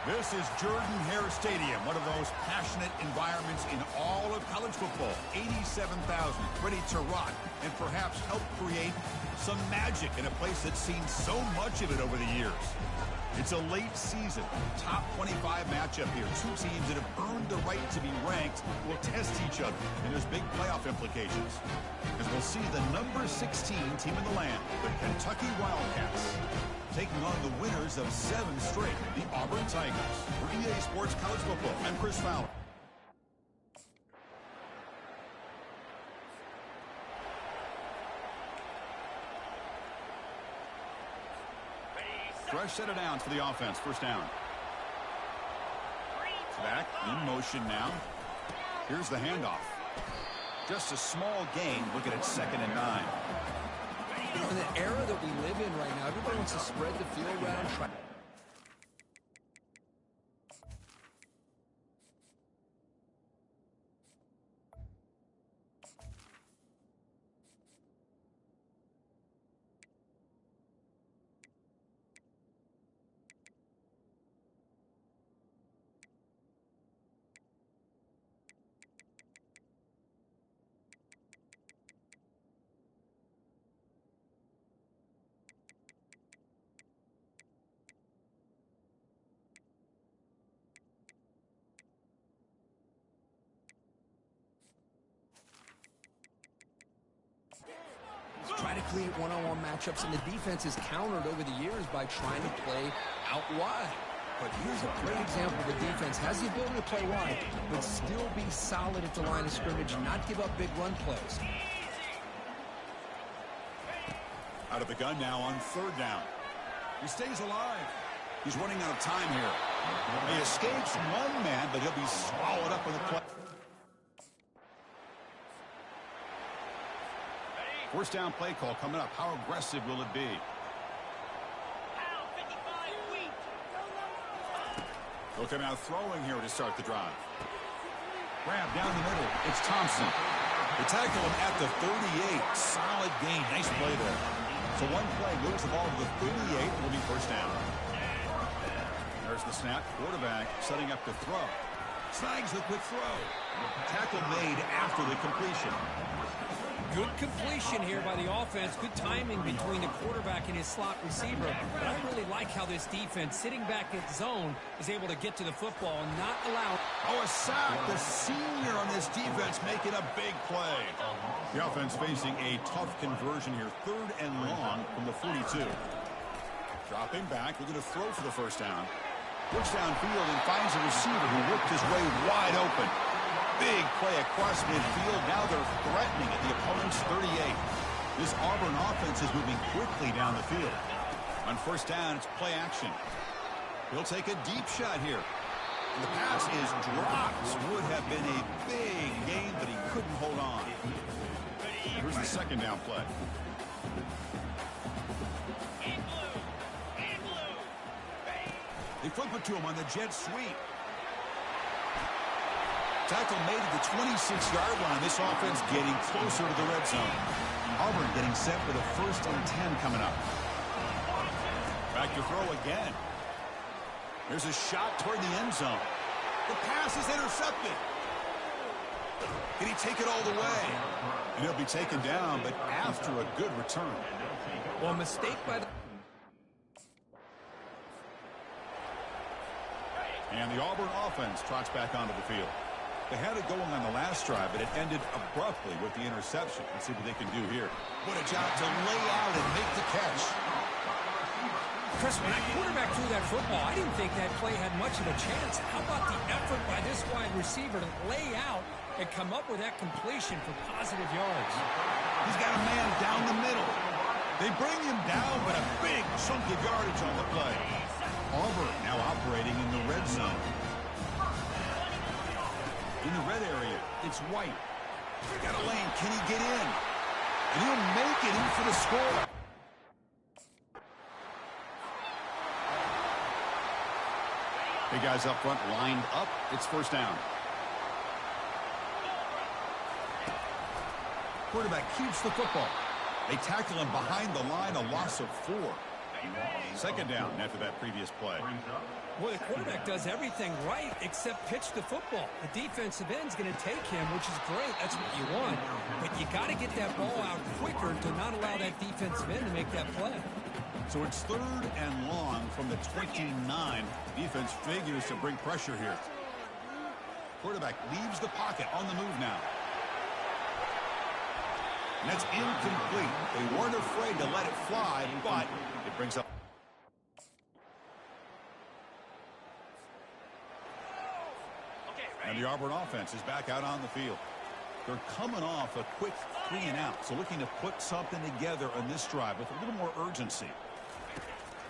This is Jordan-Hare Stadium, one of the most passionate environments in all of college football. 87,000 ready to rock and perhaps help create some magic in a place that's seen so much of it over the years. It's a late season, top 25 matchup here. Two teams that have earned the right to be ranked will test each other, and there's big playoff implications. As we'll see the number 16 team in the land, the Kentucky Wildcats, taking on the winners of 7 straight, the Auburn Tigers. For EA Sports College Football, I'm Chris Fowler. Fresh set of downs for the offense. First down. Back in motion now. Here's the handoff. Just a small gain. Looking at 2nd and 9. You know, in the era that we live in right now, everybody wants to spread the field around. Try to create one-on-one matchups, and the defense is countered over the years by trying to play out wide. But here's a great example. The defense has the ability to play wide, but still be solid at the line of scrimmage and not give up big run plays. Out of the gun now on 3rd down. He stays alive. He's running out of time here. He escapes one man, but he'll be swallowed up in the play. First down play call coming up. How aggressive will it be? They'll come out throwing here to start the drive. Grab down the middle. It's Thompson. They tackle him at the 38. Solid gain. Nice play there. So one play moves the ball to the 38. Will be first down. There's the snap. Quarterback setting up to throw. Snags the quick throw. Tackle made after the completion. Good completion here by the offense. Good timing between the quarterback and his slot receiver. But I really like how this defense, sitting back in zone, is able to get to the football and not allow... Oh, a sack. The senior on this defense making a big play. The offense facing a tough conversion here. 3rd and long from the 42. Dropping back. We're going to throw for the first down. Looks downfield and finds a receiver who worked his way wide open. Big play across midfield. Now they're threatening at the opponent's 38. This Auburn offense is moving quickly down the field. On first down, it's play action. He'll take a deep shot here. And the pass is dropped. Would have been a big gain, but he couldn't hold on. Here's the 2nd down play. They flip it to him on the jet sweep. Tackle made at the 26-yard line. This offense getting closer to the red zone. Auburn getting set for the 1st and 10 coming up. Back to throw again. There's a shot toward the end zone. The pass is intercepted. Can he take it all the way? And he'll be taken down, but after a good return. Well, mistake by the... And the Auburn offense trots back onto the field. They had it going on the last drive, but it ended abruptly with the interception. Let's see what they can do here. What a job to lay out and make the catch. Chris, when that quarterback threw that football, I didn't think that play had much of a chance. How about the effort by this wide receiver to lay out and come up with that completion for positive yards? He's got a man down the middle. They bring him down, but a big chunk of yardage on the play. Auburn now operating in the red zone. In the red area, it's White. Got a lane. Can he get in? And he'll make it in for the score. Big guys up front lined up. It's first down. Quarterback keeps the football. They tackle him behind the line, a loss of 4. Second down after that previous play. Well, the quarterback does everything right except pitch the football. The defensive end's going to take him, which is great. That's what you want. But you got to get that ball out quicker to not allow that defensive end to make that play. So it's 3rd and long from the 29. Defense figures to bring pressure here. Quarterback leaves the pocket on the move now. And that's incomplete. They weren't afraid to let it fly, but it brings up. And the Auburn offense is back out on the field. They're coming off a quick 3 and out, so looking to put something together on this drive with a little more urgency.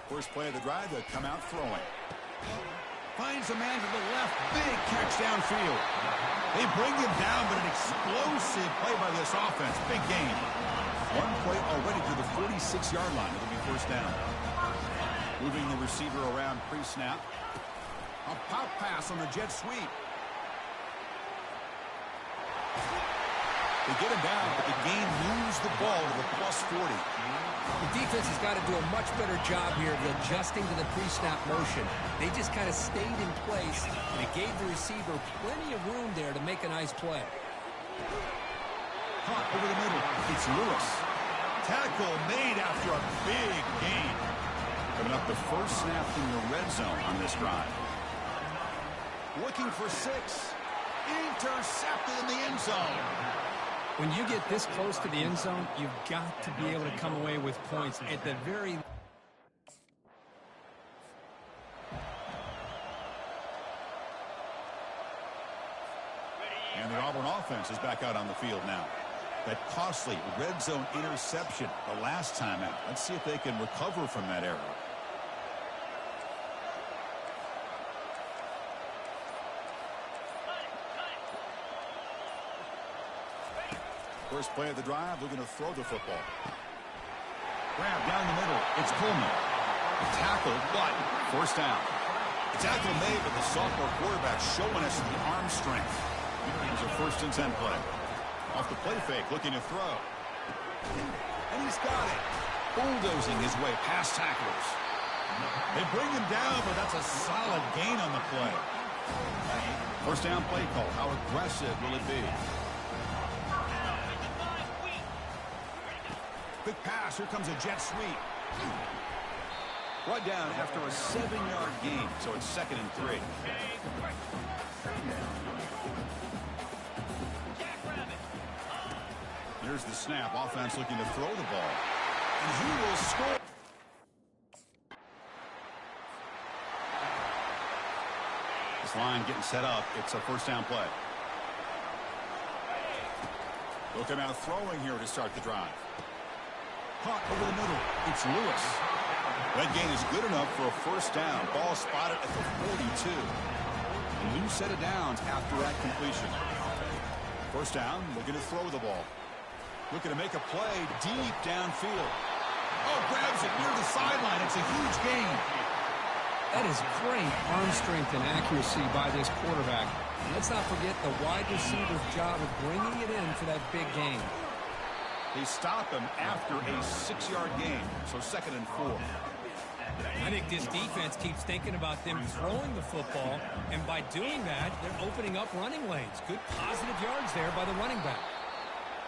First play of the drive, they'll come out throwing. Finds a man to the left, big catch downfield. They bring him down, but an explosive play by this offense. Big gain. One play already to the 46-yard line. It'll be first down. Moving the receiver around pre-snap. A pop pass on the jet sweep. They get him down, but the game moves the ball to the +40. The defense has got to do a much better job here of adjusting to the pre-snap motion. They just kind of stayed in place, and it gave the receiver plenty of room there to make a nice play. Caught over the middle. It's Lewis. Tackle made after a big gain. Coming up the first snap in the red zone on this drive. Looking for 6. Intercepted in the end zone. When you get this close to the end zone, you've got to be able to come away with points at the very. And the Auburn offense is back out on the field now. That costly red zone interception the last time out. Let's see if they can recover from that error. First play of the drive, looking to throw the football. Grab down the middle. It's Pullman. Tackled, but first down. Tackle made, but the sophomore quarterback showing us the arm strength. It's a 1st and 10 play. Off the play fake, looking to throw. And he's got it. Bulldozing his way past tacklers. They bring him down, but that's a solid gain on the play. First down play call. How aggressive will it be? Quick pass. Here comes a jet sweep. Brought down after a 7-yard gain, so it's 2nd and 3. Here's the snap. Offense looking to throw the ball. And he will score. This line getting set up. It's a first down play. They'll come out throwing here to start the drive. Caught over the middle. It's Lewis. That gain is good enough for a first down. Ball spotted at the 42. A new set of downs after that completion. First down, looking to throw the ball. Looking to make a play deep downfield. Oh, grabs it near the sideline. It's a huge gain. That is great arm strength and accuracy by this quarterback. Let's not forget the wide receiver's job of bringing it in for that big gain. They stop him after a 6-yard gain, so 2nd and 4. I think this defense keeps thinking about them throwing the football, and by doing that, they're opening up running lanes. Good positive yards there by the running back.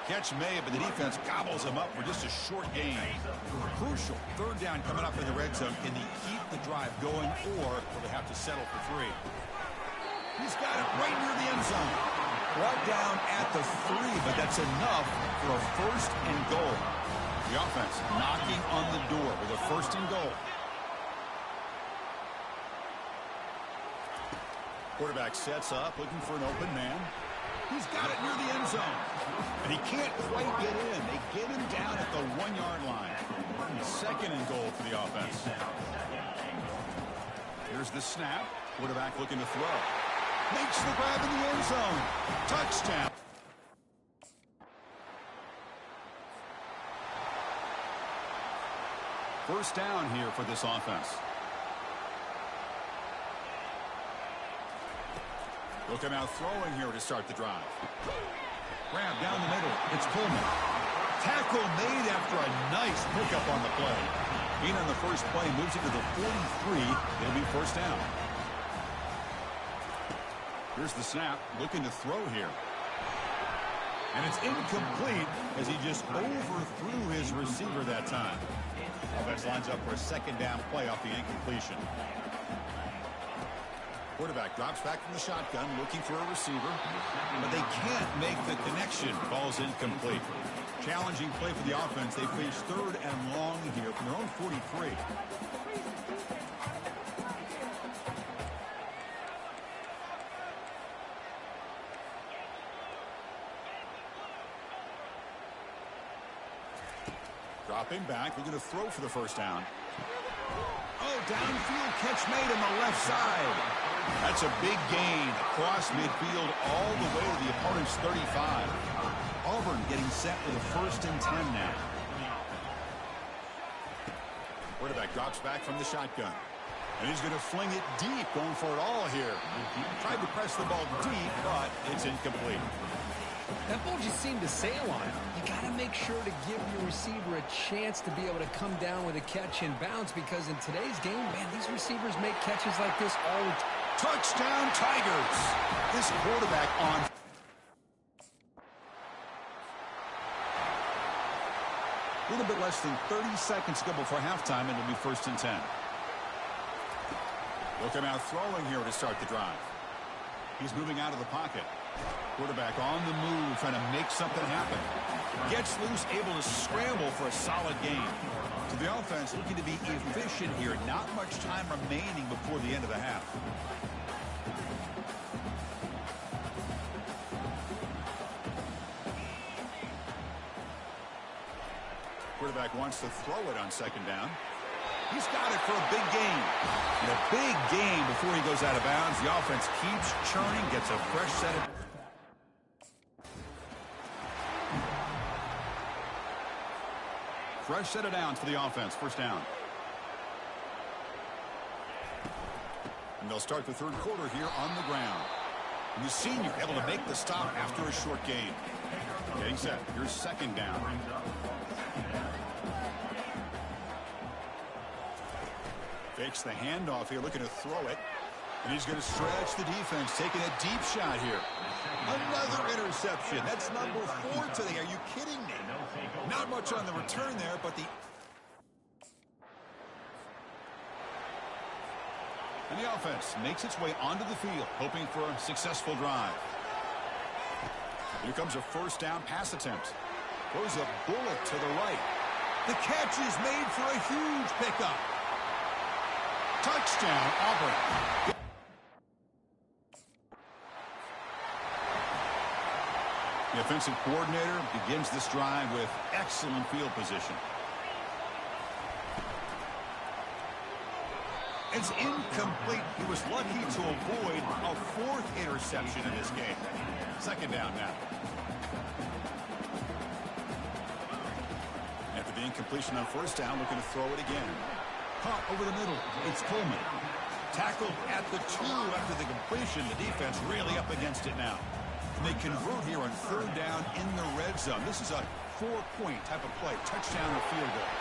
Catch made, but the defense gobbles him up for just a short gain. Crucial 3rd down coming up in the red zone. Can they keep the drive going, or will they have to settle for 3? He's got it right near the end zone. Brought down at the 3, but that's enough for a 1st and goal. The offense knocking on the door with a 1st and goal. Quarterback sets up, looking for an open man. He's got it near the end zone. And he can't quite get in. They get him down at the 1-yard line. 2nd and goal for the offense. Here's the snap. Quarterback looking to throw. Makes the grab in the end zone. Touchdown. First down here for this offense. They'll come out throwing here to start the drive. Grab down the middle. It's Pullman. Tackle made after a nice pickup on the play. Being on the first play moves it to the 43. It'll be first down. Here's the snap, looking to throw here. And it's incomplete as he just overthrew his receiver that time. Offense lines up for a second down play off the incompletion. Quarterback drops back from the shotgun, looking for a receiver, but they can't make the connection. Ball's incomplete. Challenging play for the offense. They face third and long here from their own 43. Dropping back, looking to throw for the first down. Oh, downfield catch made on the left side. That's a big gain across midfield all the way to the opponent's 35. Auburn getting set with a 1st and 10 now. Quarterback drops back from the shotgun. And he's going to fling it deep, going for it all here. Tried to press the ball deep, but it's incomplete. That ball just seemed to sail on him. You got to make sure to give your receiver a chance to be able to come down with a catch and bounce, because in today's game, man, these receivers make catches like this all the time. Touchdown, Tigers! This quarterback on. A little bit less than 30 seconds to go before halftime, and it'll be 1st and 10. Look him out throwing here to start the drive. He's moving out of the pocket. Quarterback on the move, trying to make something happen. Gets loose, able to scramble for a solid gain. So the offense looking to be efficient here. Not much time remaining before the end of the half. Quarterback wants to throw it on second down. He's got it for a big gain. And a big gain before he goes out of bounds. The offense keeps churning, gets a fresh set of... Fresh set of downs for the offense. First down. And they'll start the third quarter here on the ground. And the senior able to make the stop after a short gain. Getting set. Here's second down. Fakes the handoff here, looking to throw it. And he's going to stretch the defense, taking a deep shot here. Another interception. That's number 4 today. Are you kidding me? Not much on the return there, but the... And the offense makes its way onto the field, hoping for a successful drive. Here comes a first down pass attempt. Throws a bullet to the right. The catch is made for a huge pickup. Touchdown, Auburn. The offensive coordinator begins this drive with excellent field position. It's incomplete. He was lucky to avoid a 4th interception in this game. Second down now. After the incompletion on first down, looking to throw it again. Caught over the middle. It's Coleman. Tackled at the 2 after the completion. The defense really up against it now. And they convert here on third down in the red zone. This is a 4-point type of play. Touchdown or field goal.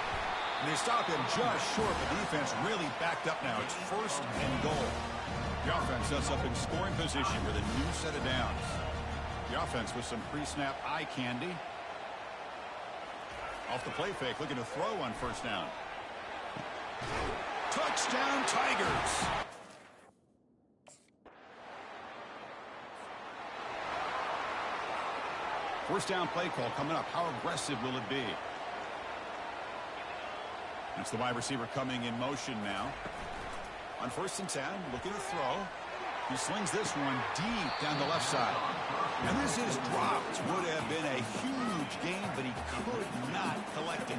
And they stop him just short. The defense really backed up now. It's 1st and goal. The offense sets up in scoring position with a new set of downs. The offense with some pre-snap eye candy. Off the play fake, looking to throw on first down. Touchdown, Tigers! First down play call coming up. How aggressive will it be? It's the wide receiver coming in motion now. On 1st and 10, looking to throw. He slings this one deep down the left side. And this is dropped. Would have been a huge gain, but he could not collect it.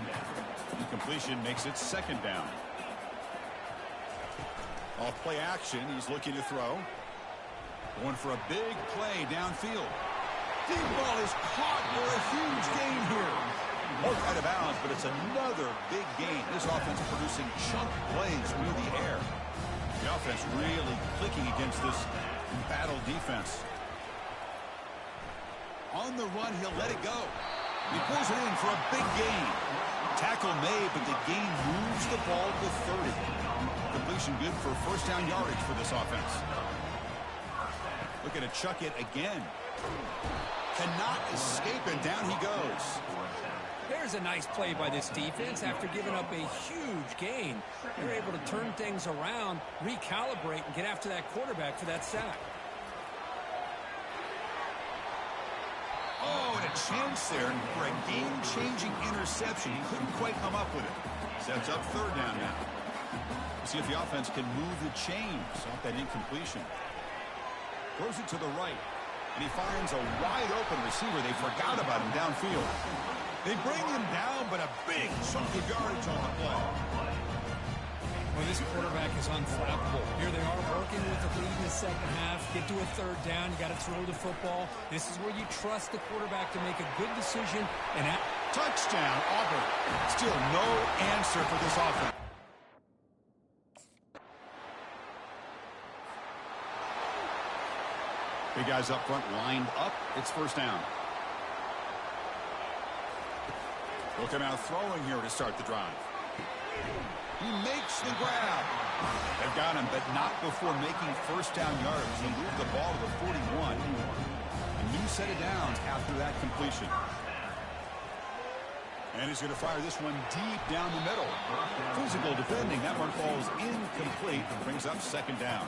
Incompletion makes it second down. Off play action, he's looking to throw. Going for a big play downfield. Deep ball is caught for a huge gain here. Both out of bounds, but it's another big gain. This offense producing chunk plays through the air. The offense really clicking against this embattled defense. On the run, he'll let it go. He pulls it in for a big gain. Tackle made, but the gain moves the ball to 30. Completion good for first down yardage for this offense. Looking to chuck it again. Cannot escape, and down he goes. There's a nice play by this defense. After giving up a huge gain, they're able to turn things around, recalibrate, and get after that quarterback for that sack. Oh, and a chance there for a game-changing interception. He couldn't quite come up with it. Sets up third down now. We'll see if the offense can move the chains off that incompletion. Throws it to the right, and he finds a wide-open receiver. They forgot about him downfield. They bring him down, but a big chunk of yardage on the play. Well, this quarterback is unflappable. Here they are working with the lead in the second half. Get to a third down. You got to throw the football. This is where you trust the quarterback to make a good decision. And touchdown, Auburn. Still no answer for this offense. Big guys up front lined up. It's first down. They'll come out throwing here to start the drive. He makes the grab. They've got him, but not before making first down yards. He moved the ball to the 41. A new set of downs after that completion. And he's going to fire this one deep down the middle. Physical defending. That one falls incomplete and brings up second down.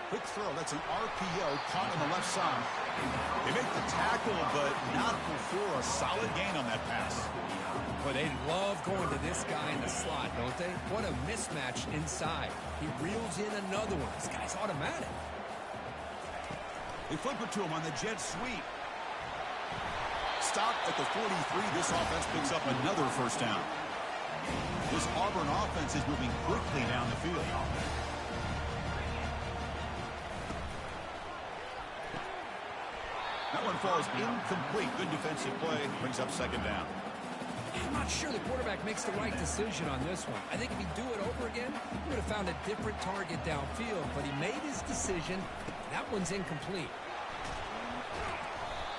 Quick throw. That's an RPO caught on the left side. They make the tackle, but not before a solid gain on that pass. But they love going to this guy in the slot, don't they? What a mismatch inside. He reels in another one. This guy's automatic. They flip it to him on the jet sweep. Stop at the 43. This offense picks up another first down. This Auburn offense is moving quickly down the field. That one falls incomplete. Good defensive play. Brings up second down. I'm not sure the quarterback makes the right decision on this one. I think if he'd do it over again, he would have found a different target downfield. But he made his decision. That one's incomplete.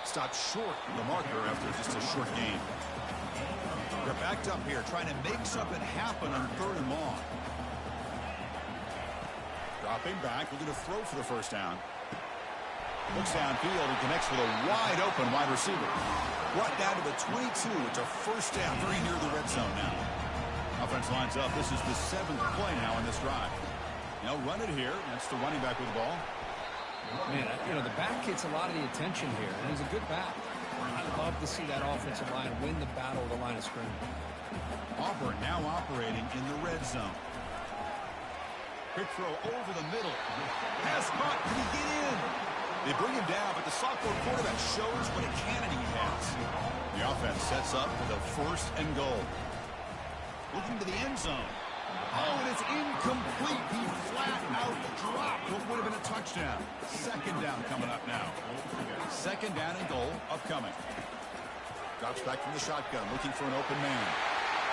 Stopped short of the marker after just a short game. They're backed up here, trying to make something happen on third and long. Dropping back, looking to throw for the first down. Looks downfield and connects with a wide-open wide receiver. Brought down to the 22. It's a first down, very near the red zone now. Offense lines up. This is the 7th play now on this drive. They'll run it here. That's the running back with the ball. Man, you know, the back gets a lot of the attention here, and he's a good back. I'd love to see that offensive line win the battle of the line of scrimmage. Auburn now operating in the red zone. Quick throw over the middle. Pass caught. Can he get in? They bring him down, but the sophomore quarterback shows what a cannon he has. The offense sets up with a first and goal. Looking to the end zone. Oh, and it's incomplete. He flat out dropped what would have been a touchdown. Second down coming up now. Second down and goal upcoming. Drops back from the shotgun, looking for an open man.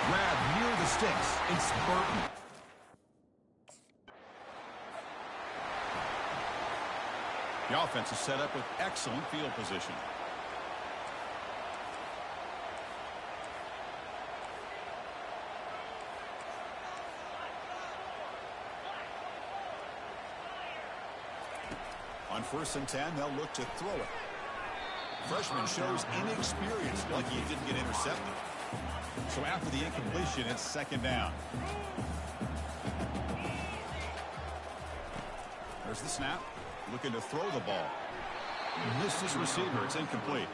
Grab near the sticks. It's Burton. The offense is set up with excellent field position. On 1st and 10, they'll look to throw it. Freshman shows inexperience, lucky he didn't get intercepted. So after the incompletion, it's second down. There's the snap. Looking to throw the ball. Missed his receiver. It's incomplete.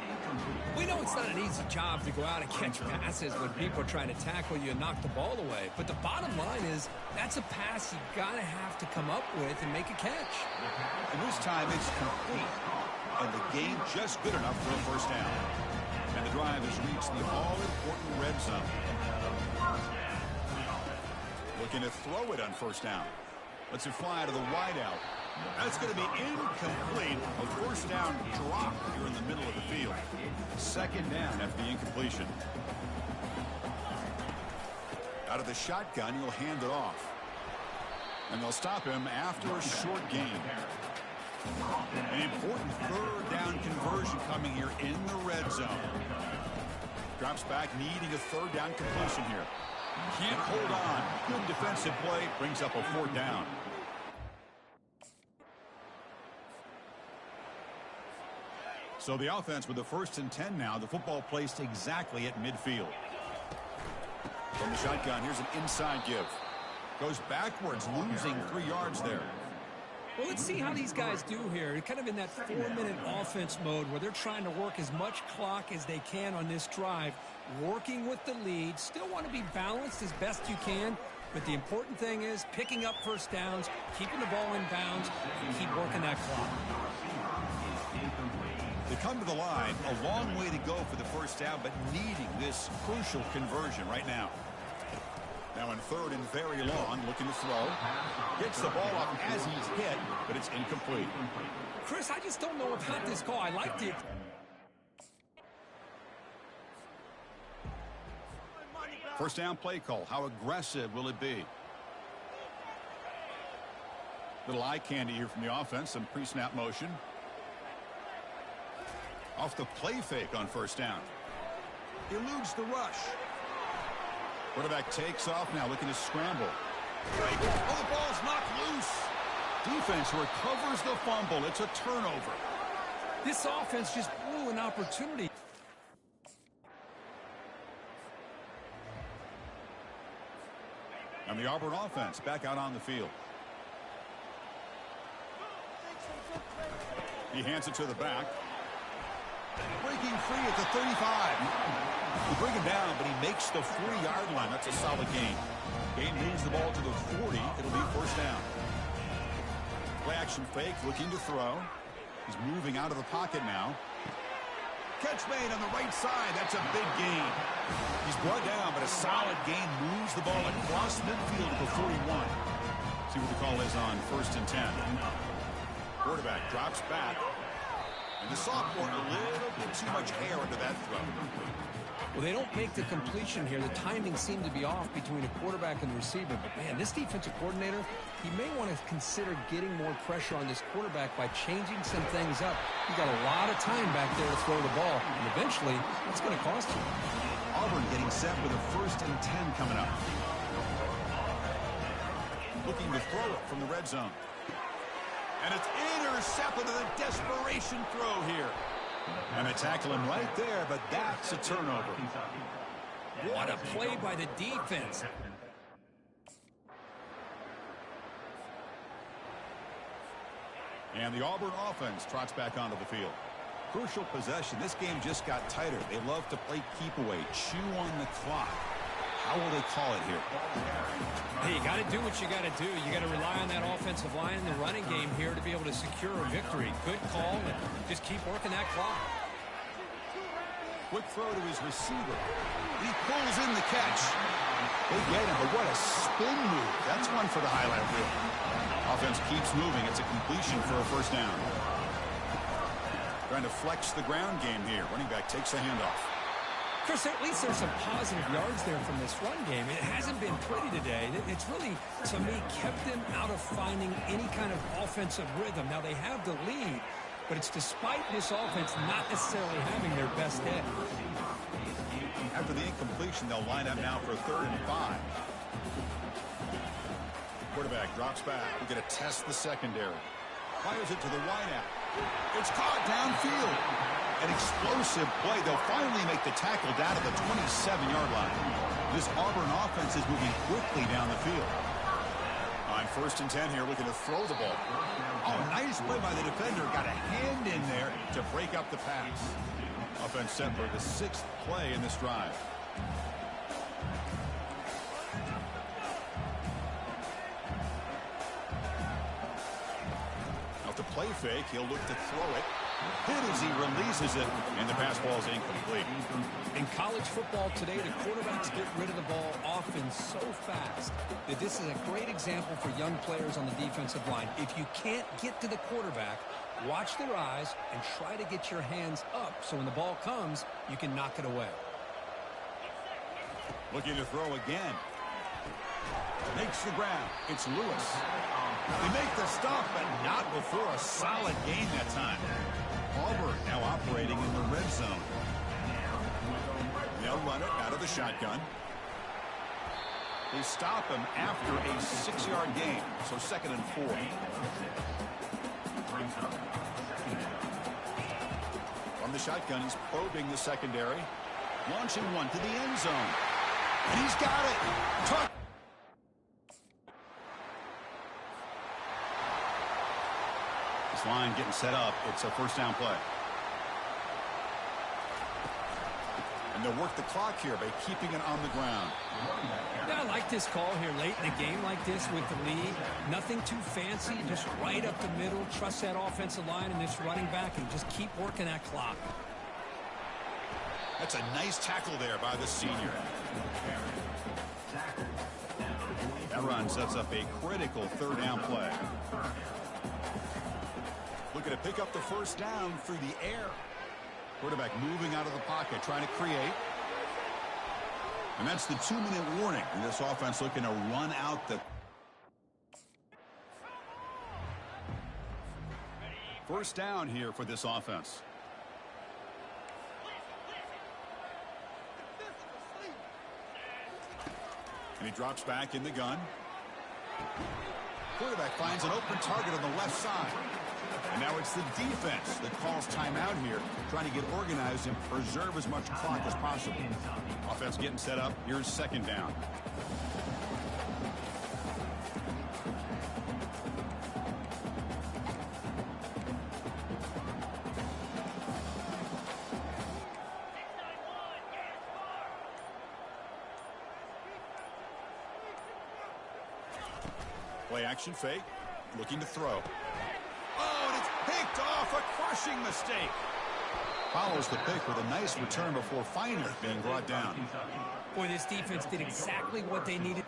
We know it's not an easy job to go out and catch passes when people are trying to tackle you and knock the ball away. But the bottom line is that's a pass you got to have to come up with and make a catch. And this time it's complete. And the game just good enough for a first down. And the drive has reached the all-important red zone. Looking to throw it on first down. Lets it fly to the wideout. That's going to be incomplete. A first down drop here in the middle of the field. Second down after the incompletion. Out of the shotgun, he'll hand it off. And they'll stop him after a short gain. An important third down conversion coming here in the red zone. Drops back, needing a third down completion here. Can't hold on. Good defensive play. Brings up a fourth down. So the offense with the 1st and 10 now. The football placed exactly at midfield. From the shotgun, here's an inside give. Goes backwards, losing 3 yards there. Well, let's see how these guys do here. They're kind of in that 4-minute offense mode where they're trying to work as much clock as they can on this drive, working with the lead. Still want to be balanced as best you can, but the important thing is picking up first downs, keeping the ball in bounds, and keep working that clock. They come to the line, a long way to go for the first down, but needing this crucial conversion right now. Now in 3rd and very long, looking to throw. Gets the ball up as he's hit, but it's incomplete. Chris, I just don't know about this call. I liked it. First down play call. How aggressive will it be? Little eye candy here from the offense. Some pre-snap motion. Off the play fake on first down. Eludes the rush. Quarterback takes off now, looking to scramble. Oh, the ball's knocked loose. Defense recovers the fumble. It's a turnover. This offense just blew an opportunity. And the Auburn offense back out on the field. He hands it to the back. Breaking free at the 35. They bring him down, but he makes the 40-yard line. That's a solid gain. Gain moves the ball to the 40. It'll be first down. Play action fake, looking to throw. He's moving out of the pocket now. Catch made on the right side. That's a big gain. He's brought down, but a solid gain moves the ball across midfield to the 41. See what the call is on 1st and 10. Quarterback drops back. And the sophomore, a little bit too much air into that throw. Well, they don't make the completion here. The timing seemed to be off between a quarterback and the receiver. But, man, this defensive coordinator, he may want to consider getting more pressure on this quarterback by changing some things up. You've got a lot of time back there to throw the ball. And eventually, it's going to cost you. Auburn getting set with a 1st and 10 coming up. Looking to throw it from the red zone. And it's intercepted in a desperation throw here. And they tackle him right there, but that's a turnover. What a play by the defense. And the Auburn offense trots back onto the field. Crucial possession. This game just got tighter. They love to play keep away, chew on the clock. How will they call it here? Hey, you got to do what you got to do. You got to rely on that offensive line in the running game here to be able to secure a victory. Good call, and just keep working that clock. Quick throw to his receiver. He pulls in the catch. They get him, but what a spin move. That's one for the highlight reel. Offense keeps moving. It's a completion for a first down. Trying to flex the ground game here. Running back takes the handoff. Chris, at least there's some positive yards there from this run game. It hasn't been pretty today. It's really, to me, kept them out of finding any kind of offensive rhythm. Now, they have the lead, but it's despite this offense not necessarily having their best day. After the incompletion, they'll line up now for 3rd and 5. Quarterback drops back. We're going to test the secondary. Fires it to the wideout. It's caught downfield. An explosive play. They'll finally make the tackle down to the 27-yard line. This Auburn offense is moving quickly down the field. On 1st and 10 here, looking to throw the ball. Oh, nice play by the defender. Got a hand in there to break up the pass. Offense set for the 6th play in this drive. Out the play fake, he'll look to throw it. Hit as he releases it, and the pass ball is incomplete. In college football today, the quarterbacks get rid of the ball often so fast that this is a great example for young players on the defensive line. If you can't get to the quarterback, watch their eyes and try to get your hands up so when the ball comes, you can knock it away. Looking to throw again. Makes the grab. It's Lewis. They make the stop, but not before a solid gain that time. Auburn now operating in the red zone. They'll run it out of the shotgun. They stop him after a 6-yard gain, so 2nd and 4. From the shotgun, he's probing the secondary. Launching one to the end zone. And he's got it. This line getting set up. It's a first down play. And they'll work the clock here by keeping it on the ground. Yeah, I like this call here late in a game like this with the lead. Nothing too fancy, just right up the middle. Trust that offensive line and this running back and just keep working that clock. That's a nice tackle there by the senior. That run sets up a critical 3rd down play. Looking to pick up the first down through the air. Quarterback moving out of the pocket, trying to create. And that's the 2-minute warning. And this offense looking to run out the... First down here for this offense. And he drops back in the gun. Quarterback finds an open target on the left side. And now it's the defense that calls timeout here, trying to get organized and preserve as much clock as possible. Offense getting set up. Here's 2nd down. Play action fake. Looking to throw. Oh, and it's picked off. A crushing mistake. Follows the pick with a nice return before finally being brought down. Boy, this defense did exactly what they needed.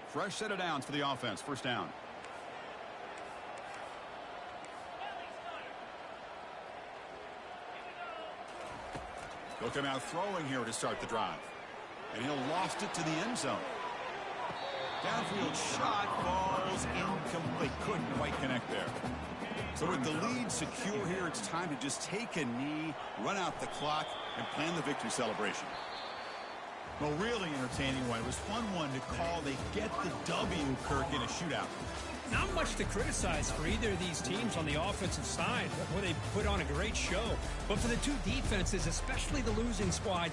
Fresh set of downs for the offense. First down. They'll come out throwing here to start the drive. And he'll lost it to the end zone. Downfield shot falls incomplete. Couldn't quite connect there. So with the lead secure here, it's time to just take a knee, run out the clock, and plan the victory celebration. Well, really entertaining one. It was fun one to call. They get the W, Kirk, in a shootout. Not much to criticize for either of these teams on the offensive side. Boy, they put on a great show. But for the two defenses, especially the losing squad,